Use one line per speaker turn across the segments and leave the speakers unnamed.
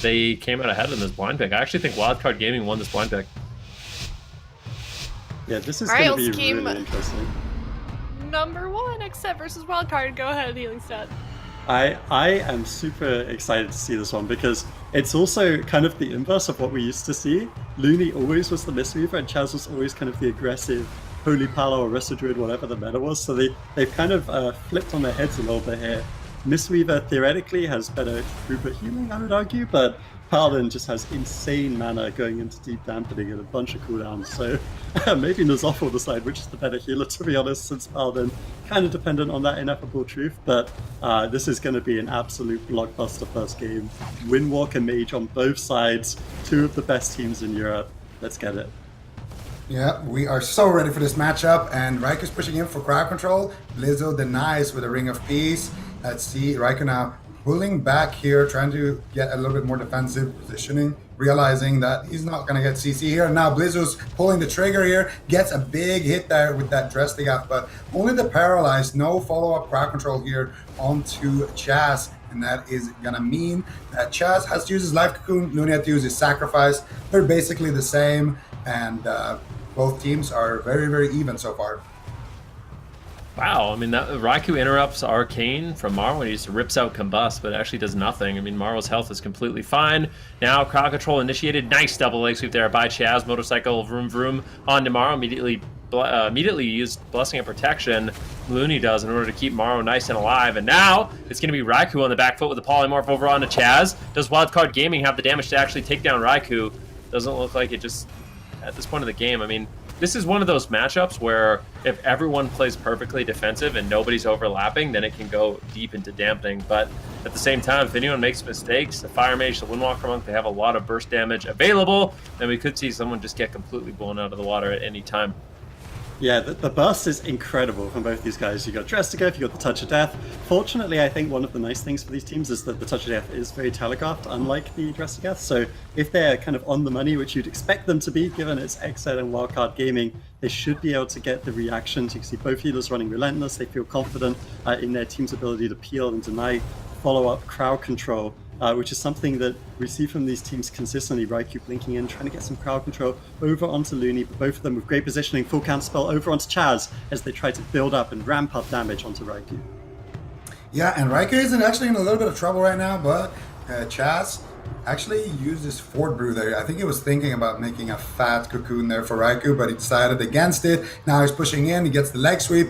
they came out ahead in this blind pick. I actually think Wildcard Gaming won this blind pick.
Yeah, this is going to be really interesting.
Number 1, XSET versus Wildcard. Go ahead, Healing Stat.
I am super excited to see this one because it's also kind of the inverse of what we used to see. Looney always was the Mistweaver and Chaz was always kind of the aggressive Holy Palo or Resto Druid, whatever the meta was. So they've kind of flipped on their heads a little bit here. Mistweaver theoretically has better throughput healing, I would argue, but Paladin just has insane mana going into deep dampening and a bunch of cooldowns. So maybe Nazoth will decide which is the better healer, to be honest, since Paladin kind of dependent on that ineffable truth. But this is going to be an absolute blockbuster first game. Windwalker Mage on both sides, two of the best teams in Europe. Let's get it.
Yeah, we are so ready for this matchup, and Raikou pushing in for crowd control. Blizzo denies with a Ring of Peace. Let's see, Raikou now pulling back here, trying to get a little bit more defensive positioning, realizing that he's not going to get CC here. Now Blizzo's pulling the trigger here, gets a big hit there with that Drestigath, but only the Paralyzed, no follow-up crowd control here onto Chaz. And that is going to mean that Chaz has to use his Life Cocoon, Looney has to use his Sacrifice. They're basically the same, and both teams are very, very even so far.
Wow, I mean, that Raikou interrupts Arcane from Maro when he just rips out Combust, but actually does nothing. I mean, Maro's health is completely fine. Now, crowd control initiated. Nice double leg sweep there by Chaz. Motorcycle, vroom, vroom, onto Maro. Immediately used Blessing of Protection. Looney does in order to keep Maro nice and alive. And now, it's going to be Raikou on the back foot with the Polymorph over onto Chaz. Does Wildcard Gaming have the damage to actually take down Raikou? Doesn't look like it just, at this point of the game, I mean, this is one of those matchups where if everyone plays perfectly defensive and nobody's overlapping, then it can go deep into dampening. But at the same time, if anyone makes mistakes, the Fire Mage, the Windwalker Monk, they have a lot of burst damage available, then we could see someone just get completely blown out of the water at any time.
Yeah, the burst is incredible from both these guys. You got Drestigath, you got the Touch of Death. Fortunately, I think one of the nice things for these teams is that the Touch of Death is very telegraphed, unlike the Drestigath. So if they're kind of on the money, which you'd expect them to be, given it's XSET and Wildcard Gaming, they should be able to get the reactions. You can see both healers running Relentless. They feel confident in their team's ability to peel and deny follow-up crowd control. Which is something that we see from these teams consistently. Raikou blinking in, trying to get some crowd control over onto Looney, but both of them with great positioning, full counter spell over onto Chaz as they try to build up and ramp up damage onto Raikou.
Yeah, and Raikou is actually in a little bit of trouble right now, but Chaz actually used his Fort Brew there. I think he was thinking about making a fat cocoon there for Raikou, but he decided against it. Now he's pushing in, he gets the leg sweep.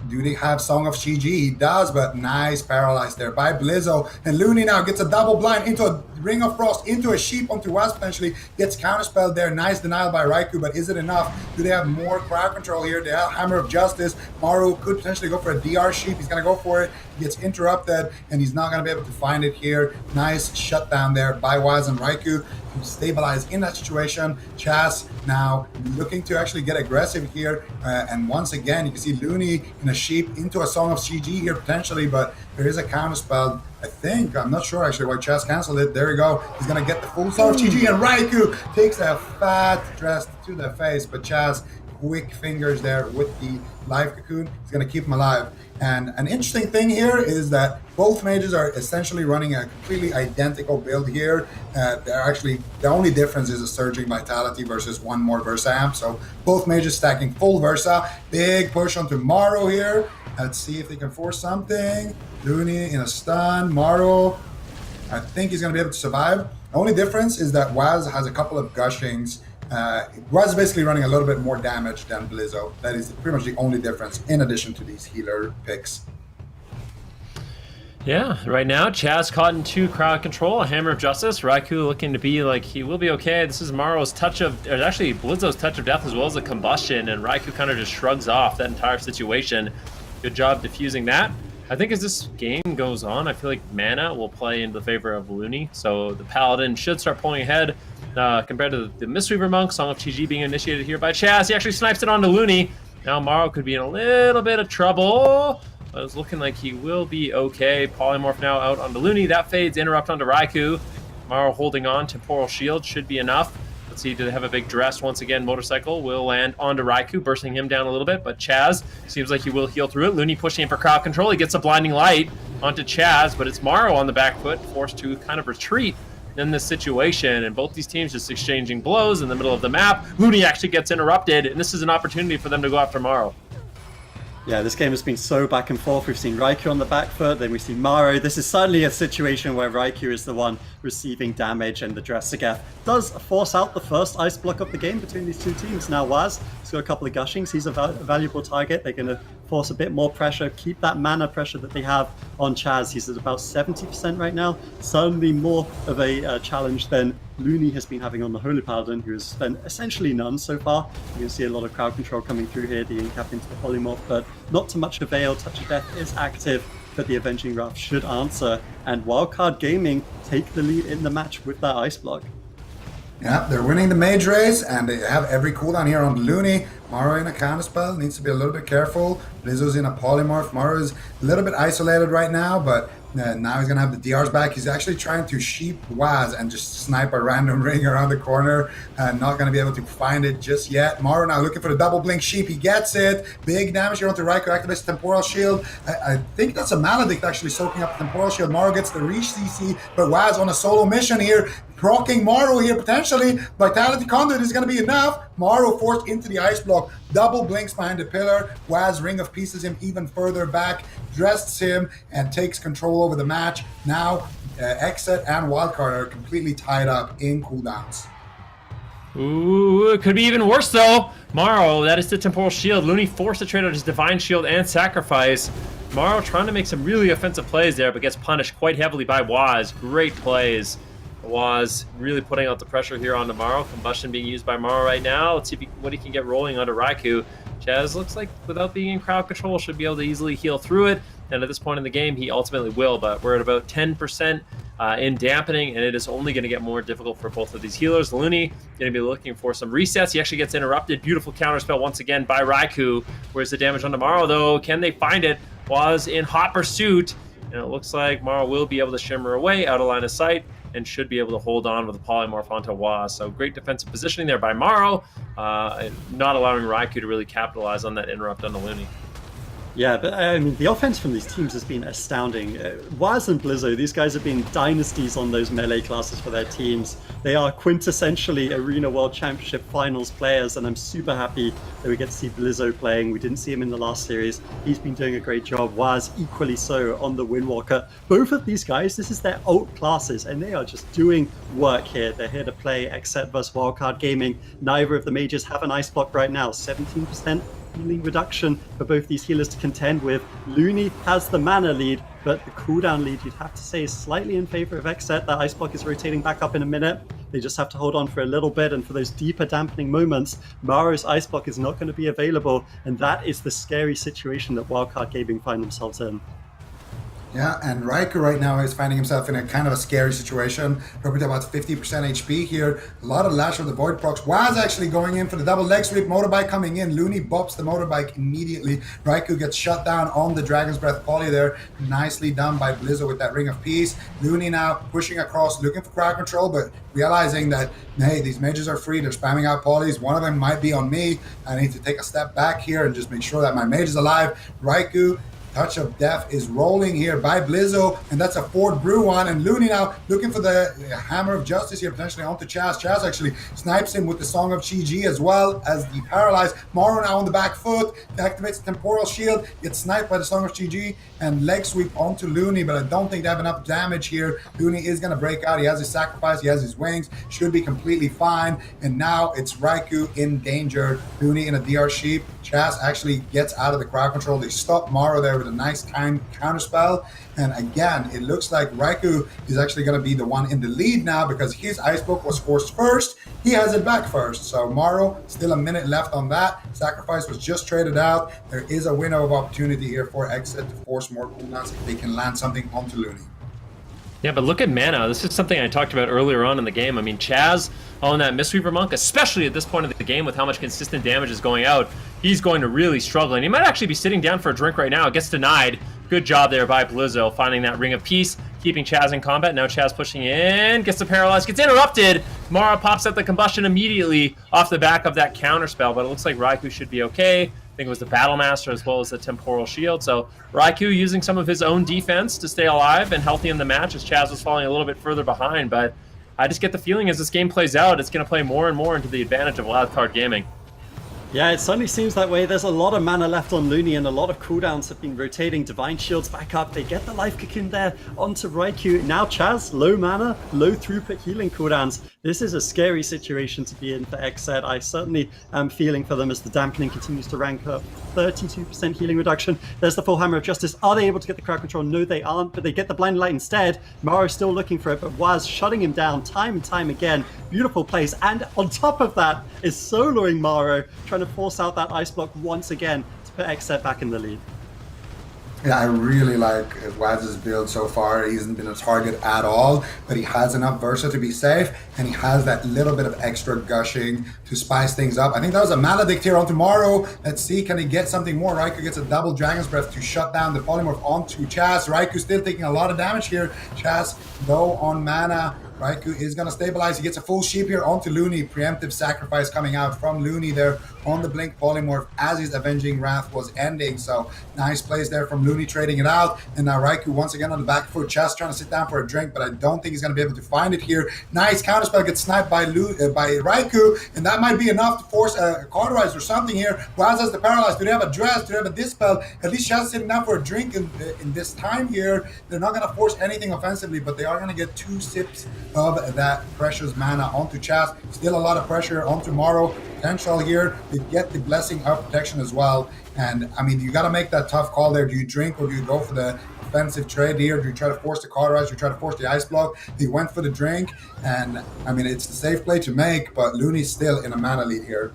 Do they have Song of Shiji? He does, but nice paralyzed there by Blizzo. And Looney now gets a double blind into a Ring of Frost, into a Sheep, onto Wasp potentially, gets counterspelled there. Nice denial by Raikou, but is it enough? Do they have more crowd control here? They have Hammer of Justice. Maru could potentially go for a DR Sheep. He's going to go for it. He gets interrupted, and he's not going to be able to find it here. Nice shutdown there by Waz and Raikou to stabilize in that situation. Chaz now looking to actually get aggressive here, and once again you can see Looney in a Sheep into a Song of CG here potentially, but there is a counterspell. I'm not sure actually why Chaz canceled it. There we go. He's gonna get the full Song of CG, and Raikou takes a fat dress to the face, but Chaz quick fingers there with the Life Cocoon. He's gonna keep him alive. And an interesting thing here is that both mages are essentially running a completely identical build here. They're actually, the only difference is a Surging Vitality versus one more Versa amp. So both mages stacking full Versa. Big push onto Maro here. Let's see if they can force something. Looney in a stun. Maro, I think he's going to be able to survive. The only difference is that Waz has a couple of gushings. Waz is basically running a little bit more damage than Blizzo. That is pretty much the only difference in addition to these healer picks.
Yeah, right now, Chaz caught in 2 crowd control, a Hammer of Justice. Raikou looking to be like he will be okay. This is Maro's touch of, or actually Blizzo's touch of death as well as a combustion, and Raikou kind of just shrugs off that entire situation. Good job diffusing that. I think as this game goes on, I feel like mana will play into the favor of Looney, so the Paladin should start pulling ahead compared to the Mistweaver Monk. Song of Chi being initiated here by Chaz. He actually snipes it onto Looney. Now Maro could be in a little bit of trouble. But it's looking like he will be okay. Polymorph now out onto Looney. That fades, interrupt onto Raikou. Maro holding on. Temporal Shield should be enough. Let's see, do they have a big dress? Once again, Motorcycle will land onto Raikou, bursting him down a little bit, but Chaz seems like he will heal through it. Looney pushing in for crowd control. He gets a Blinding Light onto Chaz, but it's Maro on the back foot, forced to kind of retreat. in this situation, and both these teams just exchanging blows in the middle of the map. Looney actually gets interrupted, and this is an opportunity for them to go after Morrow.
Yeah, this game has been so back and forth. We've seen Raikou on the back foot, then we've seen Maro. This is suddenly a situation where Raikou is the one receiving damage, and the Dressageth does force out the first ice block of the game between these two teams. Now Waz has got a couple of gushings. He's a valuable target. They're going to force a bit more pressure, keep that mana pressure that they have on Chaz. He's at about 70% right now. Certainly more of a challenge than Looney has been having on the Holy Paladin, who has spent essentially none so far. You can see a lot of crowd control coming through here, the incap into the polymorph, but not to much avail. Touch of Death is active, but the Avenging Wrath should answer, and Wildcard Gaming take the lead in the match with that ice block.
Yeah, they're winning the mage race, and they have every cooldown here on Looney. Maro in a counterspell, needs to be a little bit careful. Blizzo's in a polymorph. Maro is a little bit isolated right now, but now he's going to have the DRs back. He's actually trying to sheep Waz and just snipe a random ring around the corner. Not going to be able to find it just yet. Maro now looking for the double blink sheep. He gets it. Big damage here onto Raikou. Activates the Temporal Shield. I think that's a Maledict actually soaking up the Temporal Shield. Maro gets the reach CC, but Waz on a solo mission here. Procking Maro here potentially. Vitality Conduit is going to be enough. Maro forced into the ice block. Double blinks behind the pillar. Waz Ring of Pieces him even further back. Drests him and takes control over the match. Now XSET and Wildcard are completely tied up in cooldowns.
Ooh, it could be even worse though. Morrow, that is the Temporal Shield. Looney forced to trade out his Divine Shield and Sacrifice. Morrow trying to make some really offensive plays there, but gets punished quite heavily by Waz. Great plays. Waz really putting out the pressure here on Morrow. Combustion being used by Morrow right now. Let's see what he can get rolling onto Raikou. Chaz looks like, without being in crowd control, should be able to easily heal through it. And at this point in the game, he ultimately will, but we're at about 10% in dampening, and it is only going to get more difficult for both of these healers. Looney going to be looking for some resets. He actually gets interrupted. Beautiful counterspell once again by Raikou. Where's the damage on Morrow, though? Can they find it? Was in hot pursuit, and it looks like Morrow will be able to shimmer away out of line of sight and should be able to hold on with the polymorph onto Waz. So great defensive positioning there by Morrow, not allowing Raikou to really capitalize on that interrupt on the Looney.
Yeah, but I mean, the offense from these teams has been astounding. Waz and Blizzo, these guys have been dynasties on those melee classes for their teams. They are quintessentially Arena World Championship Finals players, and I'm super happy that we get to see Blizzo playing. We didn't see him in the last series. He's been doing a great job. Waz equally so on the Windwalker. Both of these guys, this is their ult classes, and they are just doing work here. They're here to play XSET versus Wildcard Gaming. Neither of the mages have an ice block right now. 17% healing reduction for both these healers to contend with. Looney has the mana lead, but the cooldown lead, you'd have to say, is slightly in favor of XSET. That ice block is rotating back up in a minute. They just have to hold on for a little bit, and for those deeper dampening moments, Maro's ice block is not going to be available, and that is the scary situation that Wildcard Gaming find themselves in.
Yeah, and Raikou right now is finding himself in a kind of a scary situation. Probably about 50% HP here. A lot of Lash of the Void procs. Waz actually going in for the double leg sweep. Motorbike coming in. Looney bops the motorbike immediately. Raikou gets shut down on the Dragon's Breath poly there. Nicely done by Blizzo with that Ring of Peace. Looney now pushing across, looking for crowd control, but realizing that, hey, these mages are free. They're spamming out polys. One of them might be on me. I need to take a step back here and just make sure that my mage is alive. Raikou, Touch of Death is rolling here by Blizzo, and that's a Fort Brew one. And Looney now looking for the Hammer of Justice here, potentially onto Chaz. Chaz actually snipes him with the Song of Chi-Ji as well as the Paralyzed. Morrow now on the back foot, activates the Temporal Shield, gets sniped by the Song of Chi-Ji, and leg sweep onto Looney, but I don't think they have enough damage here. Looney is going to break out. He has his Sacrifice, he has his Wings, should be completely fine. And now it's Raikou in danger. Looney in a DR Sheep. Chaz actually gets out of the crowd control. They stop Morrow there with a nice time counterspell. And again, it looks like Raikou is actually going to be the one in the lead now because his ice book was forced first. He has it back first. So Morrow, still a minute left on that. Sacrifice was just traded out. There is a window of opportunity here for XSET to force more cooldowns if they can land something onto Looney.
Yeah, but look at mana. This is something I talked about earlier on in the game. I mean, Chaz on that Mistweaver Monk, especially at this point of the game with how much consistent damage is going out, he's going to really struggle. And he might actually be sitting down for a drink right now. It gets denied. Good job there by Blizzo, finding that Ring of Peace, keeping Chaz in combat. Now Chaz pushing in, gets the Paralyzed, gets interrupted. Mara pops out the Combustion immediately off the back of that counterspell, but it looks like Raikou should be okay. I think it was the Battle Master as well as the Temporal Shield. So Raikou using some of his own defense to stay alive and healthy in the match as Chaz was falling a little bit further behind. But I just get the feeling as this game plays out, it's going to play more and more into the advantage of Wildcard Gaming.
Yeah, it certainly seems that way. There's a lot of mana left on Looney, and a lot of cooldowns have been rotating. Divine Shields back up. They get the Life Cocoon there onto Raikou. Now Chaz, low mana, low throughput healing cooldowns. This is a scary situation to be in for XSET. I certainly am feeling for them as the dampening continues to rank up. 32% healing reduction. There's the full Hammer of Justice. Are they able to get the crowd control? No, they aren't, but they get the Blinding Light instead. Maro's still looking for it, but Waz shutting him down time and time again. Beautiful plays, and on top of that is soloing Maro, trying to force out that Ice Block once again to put XSET back in the lead.
Yeah, I really like Waz's build so far. He hasn't been a target at all, but he has enough Versa to be safe, and he has that little bit of extra gushing to spice things up. I think that was a Maledict here on tomorrow. Let's see, can he get something more? Raikou gets a double Dragon's Breath to shut down the Polymorph onto Chaz. Raikou still taking a lot of damage here. Chaz, though, on mana. Raikou is going to stabilize. He gets a full sheep here onto Looney. Preemptive sacrifice coming out from Looney there on the Blink Polymorph as his Avenging Wrath was ending. So nice plays there from Looney trading it out. And now Raikou once again on the back foot. Chest trying to sit down for a drink, but I don't think he's going to be able to find it here. Nice counterspell gets sniped by Raikou, and that might be enough to force a Cauterize or something here. Waz has the Paralyze. Do they have a Dress? Do they have a Dispel? At least Chest sitting down for a drink in this time here. They're not going to force anything offensively, but they are going to get 2 sips of that precious mana onto Chaz. Still a lot of pressure onto Maro. Potential here to get the Blessing of Protection as well. And I mean, you got to make that tough call there. Do you drink or do you go for the offensive trade here? Do you try to force the Cauterize? Do you try to force the Ice Block? He went for the drink, and I mean, it's the safe play to make, but Looney's still in a mana lead here.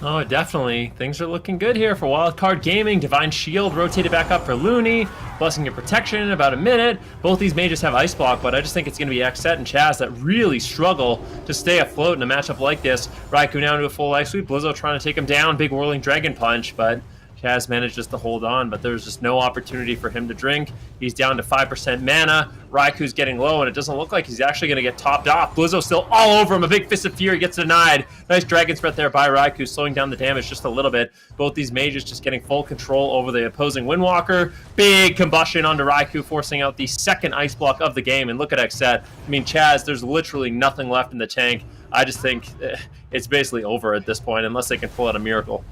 Oh, definitely. Things are looking good here for Wildcard Gaming. Divine Shield rotated back up for Looney. Blessing of Protection in about a minute. Both these mages have Ice Block, but I just think it's going to be XSET and Chaz that really struggle to stay afloat in a matchup like this. Raikou now into a full Life Sweep. Blizzo trying to take him down. Big Whirling Dragon Punch, but Chaz manages to hold on, but there's just no opportunity for him to drink. He's down to 5% mana. Raikou's getting low, and it doesn't look like he's actually going to get topped off. Blizzo still all over him. A big Fist of Fury gets denied. Nice Dragon's Breath there by Raikou, slowing down the damage just a little bit. Both these mages just getting full control over the opposing Windwalker. Big combustion onto Raikou, forcing out the second Ice Block of the game. And look at XSET. I mean, Chaz, there's literally nothing left in the tank. I just think it's basically over at this point, unless they can pull out a miracle.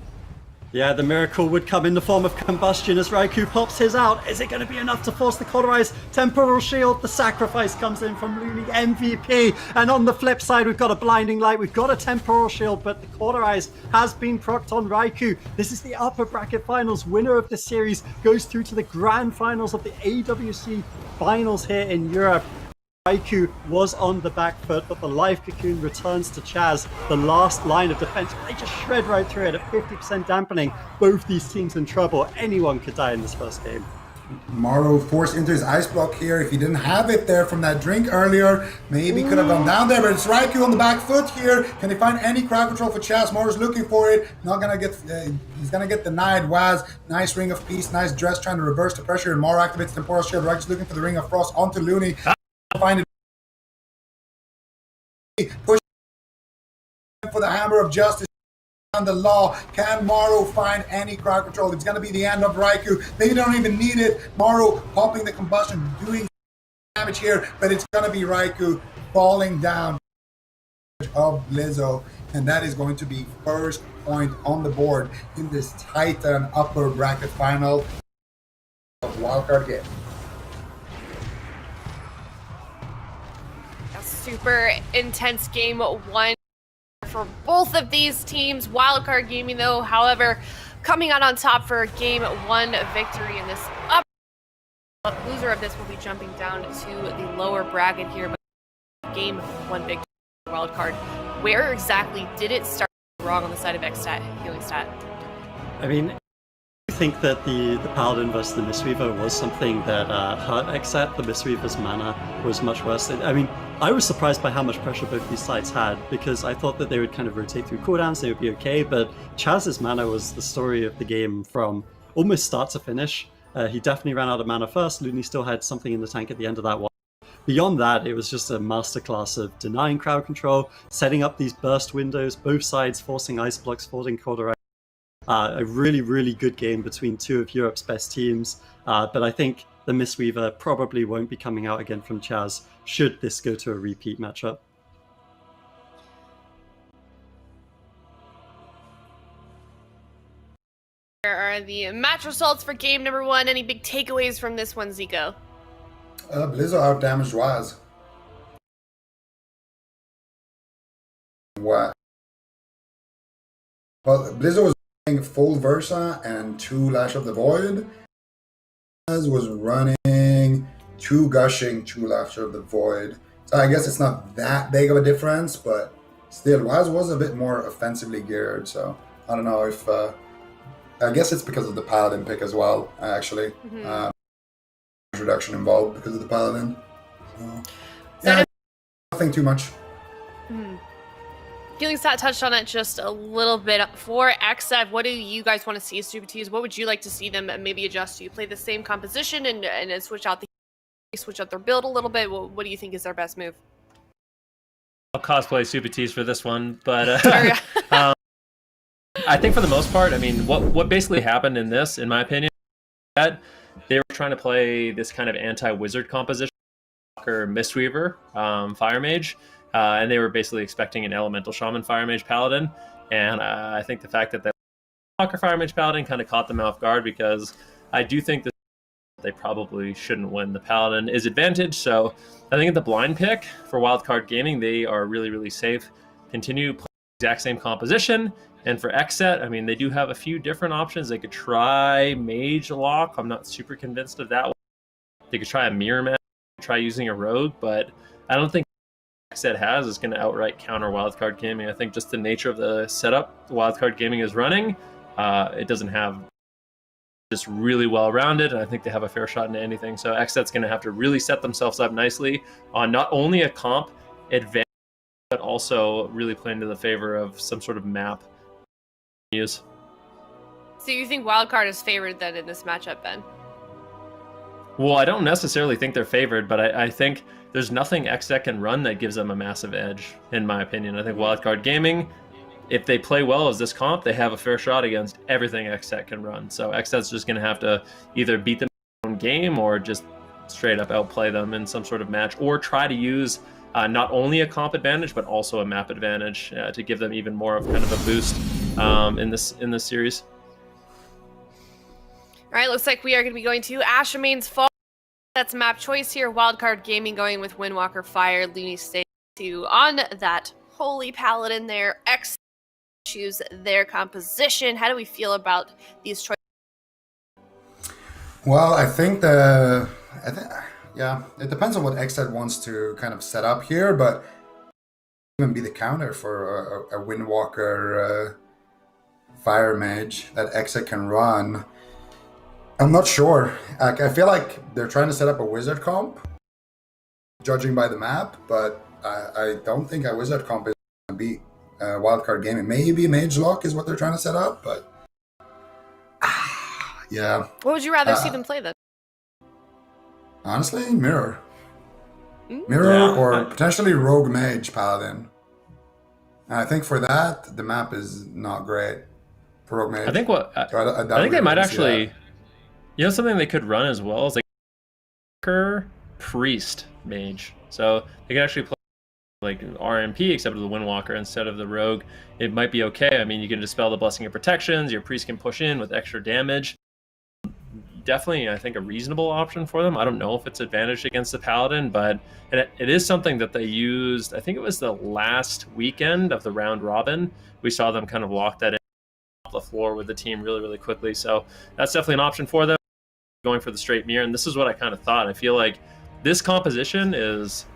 Yeah, the miracle would come in the form of combustion as Raikou pops his out. Is it going to be enough to force the Cauterize? Temporal Shield, the sacrifice comes in from Looney, MVP. And on the flip side, we've got a Blinding Light, we've got a Temporal Shield, but the Cauterize has been procced on Raikou. This is the upper bracket finals. Winner of the series goes through to the grand finals of the AWC finals here in Europe. Raikou was on the back foot, but the Life Cocoon returns to Chaz, the last line of defense. They just shred right through it at 50% dampening. Both these teams in trouble. Anyone could die in this first game.
Maro forced into his Ice Block here. If he didn't have it there from that drink earlier, maybe could have gone down there, but it's Raikou on the back foot here. Can they find any crowd control for Chaz? Maro's looking for it. Not gonna get, he's gonna get denied. Waz, nice Ring of Peace, nice Dress trying to reverse the pressure, and Maro activates Temporal Shield. Raikou's looking for the Ring of Frost onto Looney. Find it. Push for the Hammer of Justice on the law. Can Maro find any crowd control? It's going to be the end of Raikou. They don't even need it. Maro popping the combustion, doing damage here, but it's going to be Raikou falling down of Blizzo, and that is going to be first point on the board in this Titan upper bracket final of Wildcard game.
Super intense game one for both of these teams. Wildcard Gaming, though, however, coming out on top for game one victory in this up. Loser of this will be jumping down to the lower bracket here. But game one victory for Wildcard. Where exactly did it start wrong on the side of XSET healing stat?
I mean, I think that the Paladin versus the Mistweaver was something that hurt XSET. The Mistweaver's mana was much worse. I mean, I was surprised by how much pressure both these sides had, because I thought that they would kind of rotate through cooldowns, they would be okay, but Chaz's mana was the story of the game from almost start to finish. He definitely ran out of mana first. Looney still had something in the tank at the end of that one. Beyond that, it was just a masterclass of denying crowd control, setting up these burst windows, both sides forcing Ice Blocks, forcing Cauterize. A really, really good game between two of Europe's best teams. But I think the Mistweaver probably won't be coming out again from Chaz should this go to a repeat matchup.
Here are the match results for game number 1. Any big takeaways from this one, Zico?
Blizzard outdamaged Waz. What? Well, Blizzard was running full Versa and 2 Lash of the Void. Waz was running 2 Gushing, 2 Lash of the Void. So I guess it's not that big of a difference, but still, Waz was a bit more offensively geared. So I don't know if... I guess it's because of the Paladin pick as well, actually. Reduction involved because of the Paladin. So, yeah, nothing too much.
Feeling Stat touched on it just a little bit. For XSET, what do you guys want to see as Super Ts? What would you like to see them maybe adjust to? You play the same composition and switch out their build a little bit. What do you think is their best move?
I'll cosplay Super Ts for this one, but I think for the most part, I mean, what basically happened in this, in my opinion, that they were trying to play this kind of anti-wizard composition, Walker Mistweaver, Fire Mage, and they were basically expecting an Elemental Shaman Fire Mage Paladin, and I think the fact that the Walker Fire Mage Paladin kind of caught them off guard, because I do think that they probably shouldn't win. The Paladin is advantage, so I think at the blind pick for Wildcard Gaming, they are really, really safe. Continue playing the exact same composition. And for XSET, I mean, they do have a few different options. They could try Mage Lock. I'm not super convinced of that one. They could try a Mirror Match, try using a Rogue, but I don't think XSET has is going to outright counter Wildcard Gaming. I think just the nature of the setup Wildcard Gaming is running, it doesn't have just really well-rounded, and I think they have a fair shot into anything. So XSET's going to have to really set themselves up nicely on not only a comp advantage, but also really play into the favor of some sort of map use.
So you think Wildcard is favored then in this matchup, Ben?
Well, I don't necessarily think they're favored, but I think there's nothing XSET can run that gives them a massive edge, in my opinion. I think Wildcard Gaming, if they play well as this comp, they have a fair shot against everything XSET can run. So XSET's just going to have to either beat them in their own game or just straight up outplay them in some sort of match, or try to use not only a comp advantage, but also a map advantage to give them even more of kind of a boost in this series.
All right, looks like we are going to be going to Ashamane's Fall. That's map choice here. Wildcard Gaming going with Windwalker Fire, Looney State 2 on that Holy Paladin there. X choose their composition. How do we feel about these choices?
Well, yeah, it depends on what XSET wants to kind of set up here, but even be the counter for a Windwalker Fire Mage that XSET can run. I'm not sure. I feel like they're trying to set up a wizard comp, judging by the map, but I don't think a wizard comp is going to beat Wildcard Gaming. Maybe Mage Lock is what they're trying to set up, but yeah.
What would you rather see them play then?
Honestly, Mirror. Mirror or potentially Rogue Mage Paladin. And I think for that, the map is not great for Rogue Mage.
I think I think they might actually, something they could run as well is like Priest Mage. So they can actually play like RMP except with the Windwalker instead of the Rogue. It might be okay. I mean, you can dispel the Blessing of Protections. Your Priest can push in with extra damage. Definitely, I think, a reasonable option for them. I don't know if it's advantage against the Paladin, but it is something that they used. I think it was the last weekend of the round robin. We saw them kind of lock that in off the floor with the team really, really quickly. So that's definitely an option for them. Going for the straight mirror, and this is what I kind of thought. I feel like this composition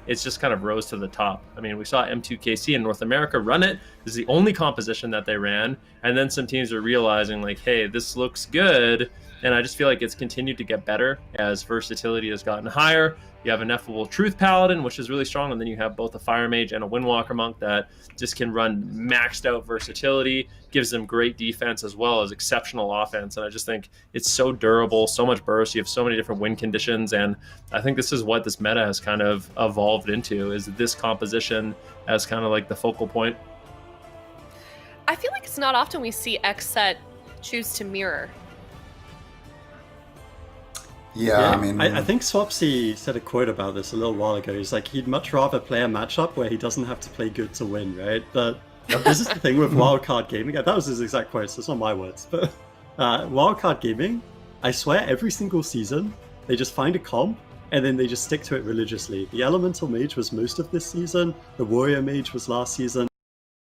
it's just kind of rose to the top. I mean, we saw M2KC in North America run it. This is the only composition that they ran, and then some teams are realizing like, hey, this looks good. And I just feel like it's continued to get better as versatility has gotten higher. You have an Ineffable Truth Paladin, which is really strong, and then you have both a Fire Mage and a Windwalker Monk that just can run maxed out versatility, gives them great defense as well as exceptional offense. And I just think it's so durable, so much burst. You have so many different win conditions, and I think this is what this meta has kind of evolved into, is this composition as kind of like the focal point.
I feel like it's not often we see XSET choose to mirror.
Yeah, I mean,
I think Swapsy said a quote about this a little while ago. He's like, he'd much rather play a matchup where he doesn't have to play good to win, right? But this is the thing with Wildcard Gaming. That was his exact quote, so it's not my words. But Wildcard Gaming, I swear, every single season, they just find a comp, and then they just stick to it religiously. The Elemental Mage was most of this season. The Warrior Mage was last season.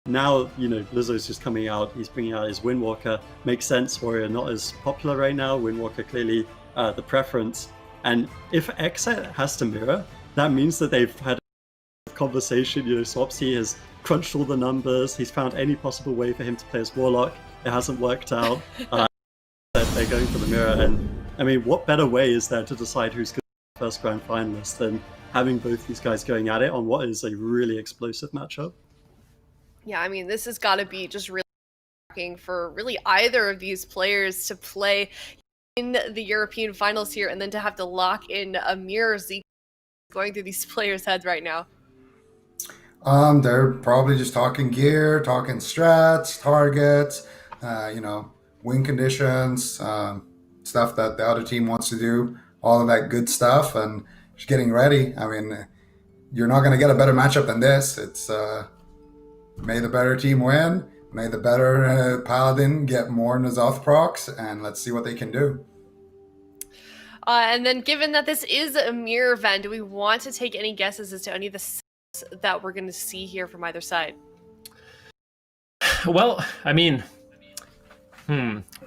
Now, you know, Lizzo's just coming out. He's bringing out his Windwalker. Makes sense. Warrior not as popular right now. Windwalker clearly the preference. And if XSET has to mirror, that means that they've had a conversation. You know, Swapsy has crunched all the numbers. He's found any possible way for him to play as Warlock. It hasn't worked out. They're going for the mirror. And I mean, what better way is there to decide who's going to be the first grand finalist than having both these guys going at it on what is a really explosive matchup?
Yeah, I mean, this has got to be just really shocking for really either of these players to play in the European finals here and then to have to lock in a mirror Z going through these players' heads right now.
They're probably just talking gear, talking strats, targets, you know, win conditions, stuff that the other team wants to do, all of that good stuff, and just getting ready. I mean, you're not going to get a better matchup than this. It's may the better team win. May the better Paladin get more N'Zoth procs, and let's see what they can do.
And then given that this is a mirror event, do we want to take any guesses as to any of the sets that we're going to see here from either side?
Well, I mean,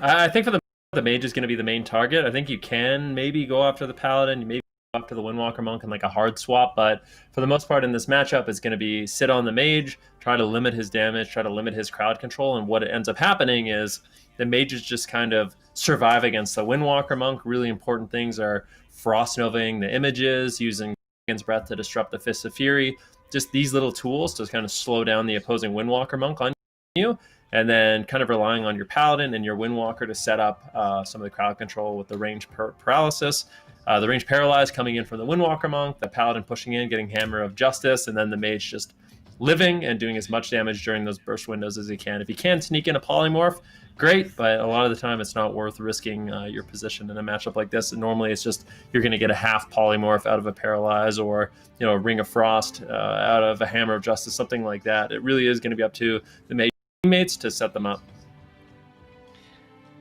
I think for the mage is going to be the main target. I think you can maybe go after the Paladin, you maybe go after the Windwalker Monk in like a hard swap, but for the most part in this matchup, it's going to be sit on the mage, try to limit his damage, try to limit his crowd control, and what ends up happening is the mages just kind of survive against the Windwalker Monk. Really important things are Frost Novaing the images, using Dragon's Breath to disrupt the Fists of Fury, just these little tools to kind of slow down the opposing Windwalker Monk on you, and then kind of relying on your Paladin and your Windwalker to set up some of the crowd control with the range paralysis. The range paralyzed coming in from the Windwalker Monk, the Paladin pushing in, getting Hammer of Justice, and then the Mage just living and doing as much damage during those burst windows as he can. If he can sneak in a Polymorph, great, but a lot of the time it's not worth risking your position in a matchup like this. And normally it's just you're going to get a half Polymorph out of a Paralyze, or you know, a Ring of Frost out of a Hammer of Justice, something like that. It really is going to be up to the Mage teammates to set them up.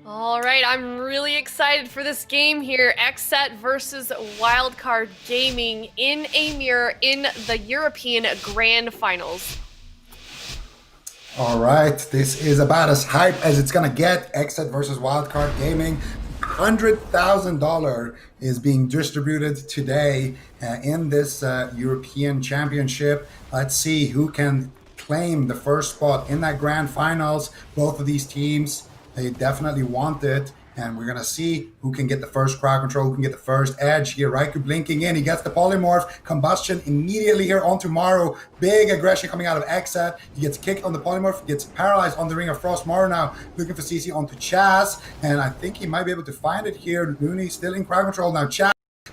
All right, I'm really excited for this game here. XSET versus Wildcard Gaming in a mirror in the European Grand Finals.
All right, this is about as hype as it's going to get. XSET versus Wildcard Gaming. $100,000 is being distributed today in this European Championship. Let's see who can claim the first spot in that Grand Finals. Both of these teams, they definitely want it, and we're going to see who can get the first crowd control, who can get the first edge here. Raikou blinking in. He gets the Polymorph. Combustion immediately here on tomorrow. Big aggression coming out of XSET. He gets kicked on the Polymorph, gets paralyzed on the Ring of Frost. Maro now looking for CC onto Chaz, and I think he might be able to find it here. Looney still in crowd control now. Chaz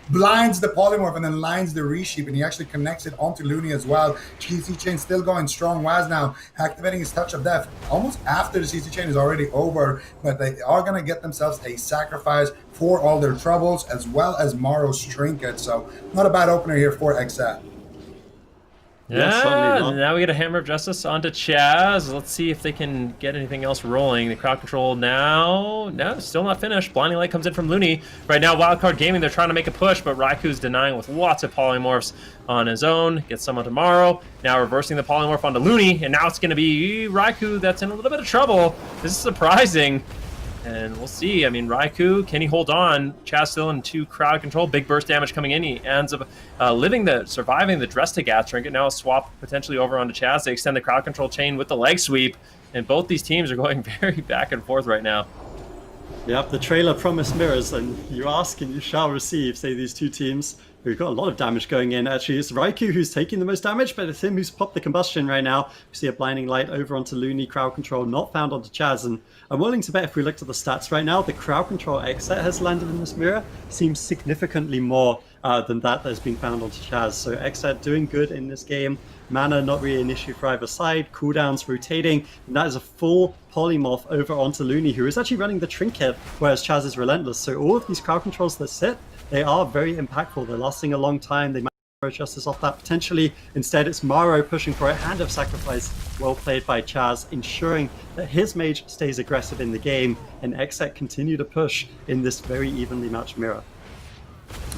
blinds the Polymorph and then lines the Resheep, and he actually connects it onto Looney as well. CC Chain still going strong. Waz now activating his Touch of Death almost after the CC Chain is already over, but they are going to get themselves a sacrifice for all their troubles, as well as Maro's Trinket. So not a bad opener here for XSET.
Yeah, now we get a Hammer of Justice onto Chaz. Let's see if they can get anything else rolling. The crowd control now, no, still not finished. Blinding Light comes in from Looney. Right now, Wildcard Gaming, they're trying to make a push, but Raikou's denying with lots of Polymorphs on his own. Gets someone tomorrow. Now reversing the Polymorph onto Looney, and now it's going to be Raikou that's in a little bit of trouble. This is surprising. And we'll see. I mean, Raikou, can he hold on? Chaz still in 2 crowd control. Big burst damage coming in. He ends up surviving the Drestagat Trinket. Now a swap potentially over onto Chaz. They extend the crowd control chain with the leg sweep. And both these teams are going very back and forth right now.
Yep, the trailer promised mirrors, and you ask and you shall receive, say these two teams. We've got a lot of damage going in. Actually, it's Raikou who's taking the most damage, but it's him who's popped the combustion right now. We see a Blinding Light over onto Looney, crowd control not found onto Chaz, and I'm willing to bet if we looked at the stats right now, the crowd control XSET has landed in this mirror seems significantly more than that has been found onto Chaz. So XSET doing good in this game. Mana not really an issue for either side. Cooldowns rotating, and that is a full Polymorph over onto Looney, who is actually running the Trinket, whereas Chaz is Relentless. So all of these crowd controls that sit, they are very impactful. They're lasting a long time. They might throw Justice off that potentially. Instead, it's Maro pushing for a Hand of Sacrifice. Well played by Chaz, ensuring that his mage stays aggressive in the game, and XSET continue to push in this very evenly matched mirror.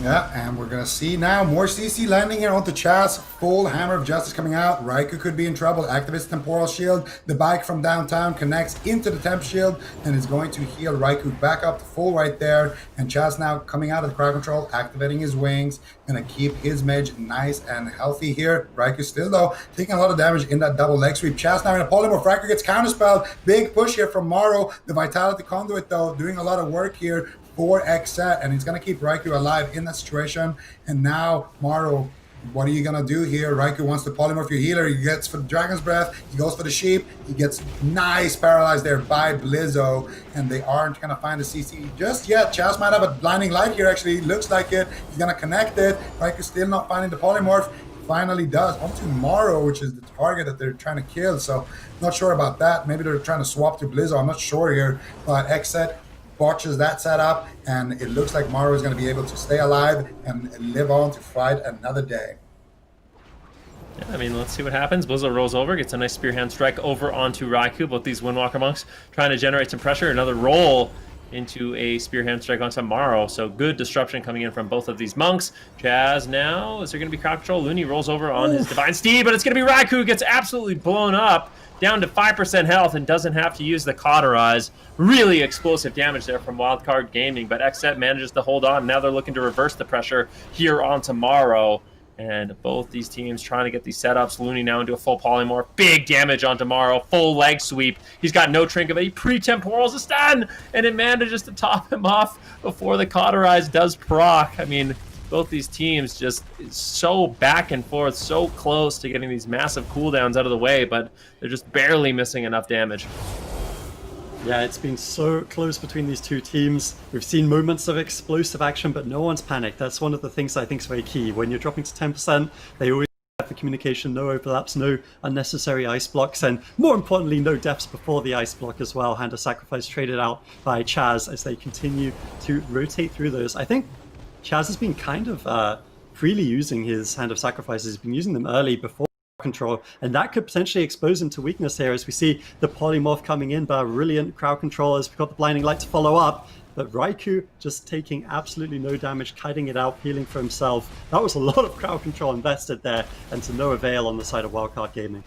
Yeah, and we're gonna see now more CC landing here onto Chaz. Full Hammer of Justice coming out. Raikou could be in trouble. Activates Temporal Shield. The bike from downtown connects into the Temp Shield and is going to heal Raikou back up to full right there. And Chaz now coming out of the crowd control, activating his wings. Gonna keep his mage nice and healthy here. Raikou still though taking a lot of damage in that double leg sweep. Chaz now in a polymorph. Raikou gets counterspelled. Big push here from Maro. The Vitality Conduit though doing a lot of work here for XSET, and he's going to keep Raikou alive in that situation. And now, Maro, what are you going to do here? Raikou wants to polymorph your healer. He gets for the Dragon's Breath. He goes for the Sheep. He gets nice paralyzed there by Blizzo, and they aren't going to find the CC just yet. Chaz might have a blinding light here, actually. Looks like it. He's going to connect it. Raikou still not finding the polymorph. Finally does onto Maro, which is the target that they're trying to kill. So, not sure about that. Maybe they're trying to swap to Blizzo. I'm not sure here, but XSET botches that setup, and it looks like Maro is going to be able to stay alive and live on to fight another day.
Yeah, I mean, let's see what happens. Blizzo rolls over, gets a nice Spear Hand strike over onto Raikou. Both these Windwalker monks trying to generate some pressure. Another roll into a Spear Hand strike onto Maro. So good disruption coming in from both of these monks. Chaz now, is there going to be crowd control? Looney rolls over on his Divine Steed, but it's going to be Raikou who gets absolutely blown up, down to 5% health, and doesn't have to use the Cauterize. Really explosive damage there from Wildcard Gaming, but XSET manages to hold on. Now they're looking to reverse the pressure here on Tomorrow, and both these teams trying to get these setups. Looney now into a full polymorph. Big damage on Tomorrow. Full leg sweep. He's got no trinket, but he pre-temporals a stun, and it manages to top him off before the Cauterize does proc. I mean, both these teams just so back and forth, so close to getting these massive cooldowns out of the way, but they're just barely missing enough damage.
Yeah, it's been so close between these two teams. We've seen moments of explosive action, but no one's panicked. That's one of the things I think is very key. When you're dropping to 10%, they always have the communication, no overlaps, no unnecessary ice blocks, and more importantly, no deaths before the ice block as well. Hand of Sacrifice traded out by Chaz as they continue to rotate through those. I think Chaz has been kind of freely using his Hand of Sacrifices. He's been using them early before control, and that could potentially expose him to weakness here as we see the polymorph coming in by brilliant crowd control as we've got the blinding light to follow up. But Raikou just taking absolutely no damage, kiting it out, healing for himself. That was a lot of crowd control invested there, and to no avail on the side of Wildcard Gaming.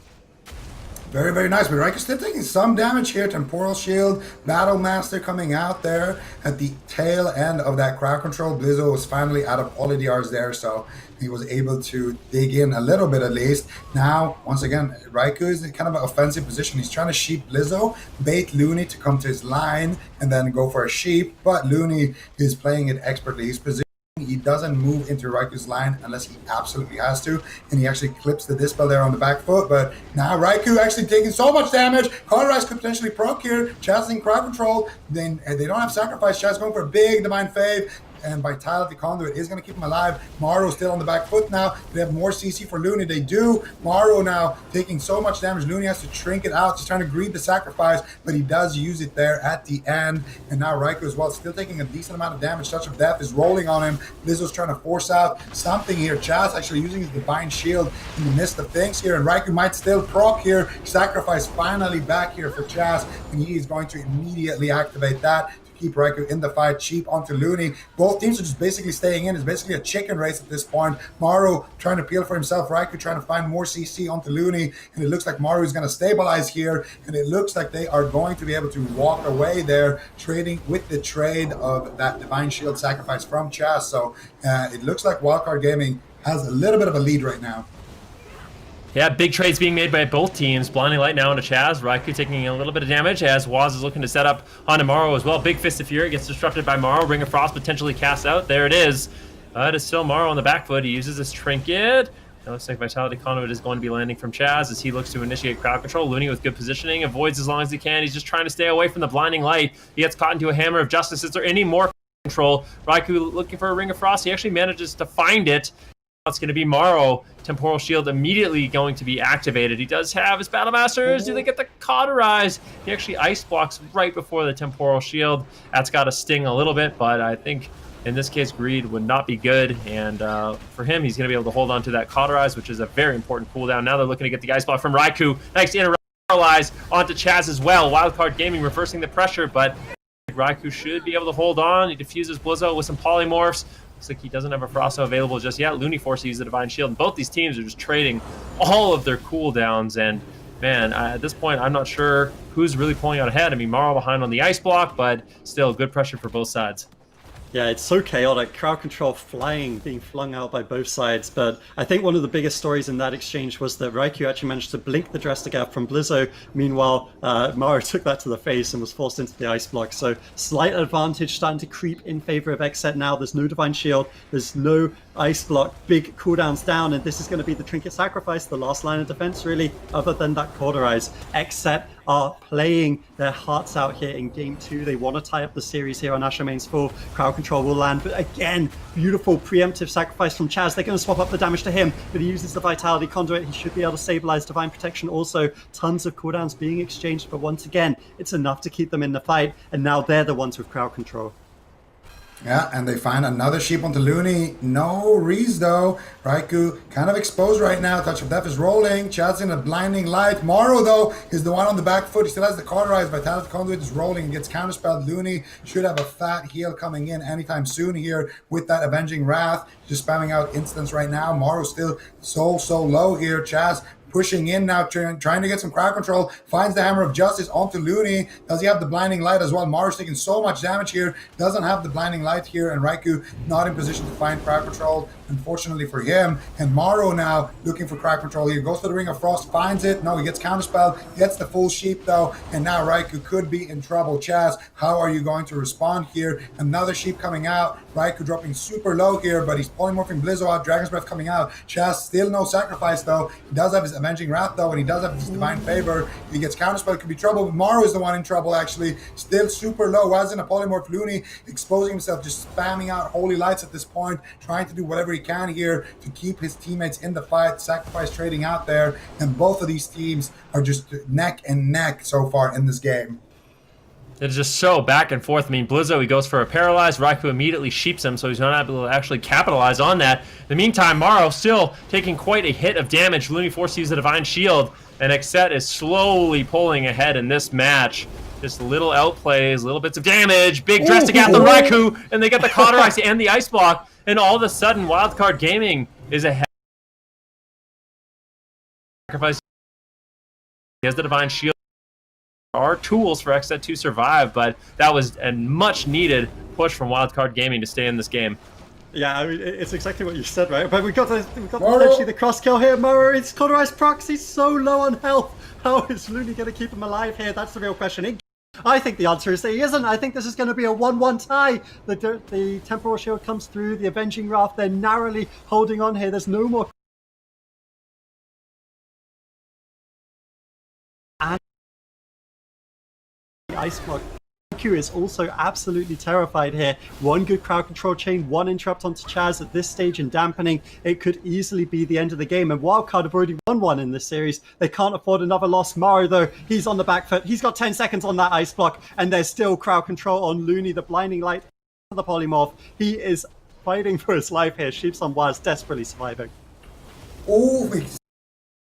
Very, very nice. But Raikou still taking some damage here. Temporal Shield, Battle Master coming out there at the tail end of that crowd control. Blizzo was finally out of all of the R's there, so he was able to dig in a little bit at least. Now, once again, Raikou is in kind of an offensive position. He's trying to sheep Blizzo, bait Looney to come to his line, and then go for a sheep. But Looney is playing it expertly. He's positioned. He doesn't move into Raikou's line unless he absolutely has to, and he actually clips the Dispel there on the back foot. But now Raikou actually taking so much damage. Cauterize could potentially proc here. Chaz in crowd control. Then they don't have Sacrifice. Chaz going for a big Divine Fave, and Vitality Conduit is going to keep him alive. Maro still on the back foot now. They have more CC for Looney. They do. Maro now taking so much damage. Looney has to shrink it out. He's trying to greed the Sacrifice, but he does use it there at the end. And now Raikou as well, still taking a decent amount of damage. Touch of Death is rolling on him. Blizzo's trying to force out something here. Chaz actually using his Divine Shield in the midst of things here, and Raikou might still proc here. Sacrifice finally back here for Chaz, and he is going to immediately activate that. Keep Raikou in the fight, cheap onto Looney. Both teams are just basically staying in. It's basically a chicken race at this point. Maro trying to peel for himself. Raikou trying to find more CC onto Looney. And it looks like Maro is going to stabilize here. And it looks like they are going to be able to walk away there, trading with the trade of that Divine Shield sacrifice from Chaz. So it looks like Wildcard Gaming has a little bit of a lead right now.
Yeah, big trades being made by both teams. Blinding Light now into Chaz. Raikou taking a little bit of damage as Waz is looking to set up onto Maro as well. Big Fist of Fury gets disrupted by Maro. Ring of Frost potentially cast out. There it is. It is still Maro on the back foot. He uses his trinket. It looks like Vitality Conduit is going to be landing from Chaz as he looks to initiate crowd control. Looney with good positioning, avoids as long as he can. He's just trying to stay away from the Blinding Light. He gets caught into a Hammer of Justice. Is there any more control? Raikou looking for a Ring of Frost. He actually manages to find it. It's going to be Maro. Temporal Shield immediately going to be activated. He does have his Battle Masters. Do they get the Cauterize? He actually ice blocks right before the Temporal Shield. That's got to sting a little bit, but I think In this case, greed would not be good, and for him, he's going to be able to hold on to that cauterize, which is a very important cooldown. Now they're looking to get the ice block from Raikou. Nice interrupt, paralyze onto Chaz as well. Wildcard Gaming reversing the pressure, but Raikou should be able to hold on. He diffuses Blizzo with some polymorphs. Looks like he doesn't have a Frosto available just yet. Looney forced to use the Divine Shield, and both these teams are just trading all of their cooldowns, and man, at this point, I'm not sure who's really pulling out ahead. I mean, Maro behind on the ice block, but still good pressure for both sides.
Yeah, it's so chaotic. Crowd control being flung out by both sides. But I think one of the biggest stories in that exchange was that Raikou actually managed to blink the Dressed from Blizzo. Meanwhile, Maro took that to the face and was forced into the ice block. So slight advantage starting to creep in favor of XSET now. There's no Divine Shield. There's no ice block. Big cooldowns down. And this is going to be the Trinket Sacrifice, the last line of defense, really, other than that Cauterize. XSET are playing their hearts out here in game 2. They want to tie up the series here on Asher Main's full. Crowd control will land, but again, beautiful preemptive sacrifice from Chaz. They're going to swap up the damage to him, but he uses the Vitality Conduit. He should be able to stabilize Divine Protection also. Tons of cooldowns being exchanged, but once again, it's enough to keep them in the fight, and now they're the ones with crowd control.
Yeah, and they find another sheep onto Looney. No Reese though. Raikou kind of exposed right now. Touch of Death is rolling. Chad's in a blinding light. Maro though is the one on the back foot. He still has the cauterized. Vitality Conduit is rolling and gets counterspelled. Looney should have a fat heal coming in anytime soon here with that Avenging Wrath. Just spamming out instants right now. Maro's still so low here. Chaz pushing in now, trying to get some crowd control, finds the Hammer of Justice onto Looney. Does he have the Blinding Light as well? Maro's taking so much damage here, doesn't have the Blinding Light here, and Raikou not in position to find crowd control, unfortunately for him. And Maro now looking for crowd control here, goes to the Ring of Frost, finds it. No, he gets counterspelled, gets the full sheep though, and now Raikou could be in trouble. Chaz, how are you going to respond here? Another sheep coming out, Raikou dropping super low here, but he's polymorphing Blizzo out, Dragon's Breath coming out. Chaz still no sacrifice though. He does have his Avenging Wrath though, and he does have his Divine Favor. If he gets counterspell, it could be trouble, but Maro is the one in trouble actually. Still super low, as in a polymorph. Looney exposing himself, just spamming out Holy Lights at this point, trying to do whatever he can here to keep his teammates in the fight. Sacrifice trading out there, and both of these teams are just neck and neck so far in this game.
It's just so back and forth. I mean, Blizzo, he goes for a paralyze. Raikou immediately sheeps him, so he's not able to actually capitalize on that. In the meantime, Maro still taking quite a hit of damage. Looney forced to use the Divine Shield, and XSET is slowly pulling ahead in this match. Just little outplays, little bits of damage. Big dress to get the Raikou, and they get the Cauterize and the Ice Block, and all of a sudden, Wildcard Gaming is ahead. Sacrifice. He has the Divine Shield. Are tools for XSET to survive, but that was a much needed push from Wildcard Gaming to stay in this game.
Yeah, I mean, it's exactly what you said, right? But we got potentially the cross kill here. Maro, it's Cauterized Prox. He's so low on health. How is Looney going to keep him alive here? That's the real question. I think the answer is that he isn't. I think this is going to be a 1-1 tie. The Temporal Shield comes through, the Avenging Wrath, they're narrowly holding on here. There's no more. And Ice Block. Raikou is also absolutely terrified here. One good crowd control chain, one interrupt onto Chaz at this stage in dampening. It could easily be the end of the game, and Wildcard have already won one in this series. They can't afford another loss. Maro, though, he's on the back foot. He's got 10 seconds on that ice block, and there's still crowd control on Looney, the Blinding Light, the polymorph. He is fighting for his life here. Sheeps on Waz desperately surviving.
Oh,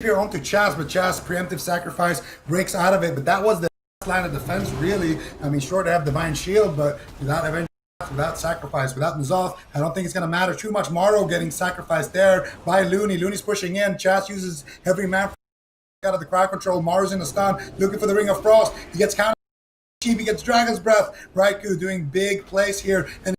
here onto Chaz, but Chaz preemptive sacrifice breaks out of it, but that was the line of defense, really. I mean, sure, to have Divine Shield, but without Avenging, without sacrifice, without N'Zoth, I don't think it's going to matter too much. Maro getting sacrificed there by Looney. Looney's pushing in. Chaz uses every man out of the crowd control. Maro's in a stun, looking for the Ring of Frost. He gets counter. He gets Dragon's Breath. Raikou doing big plays here, and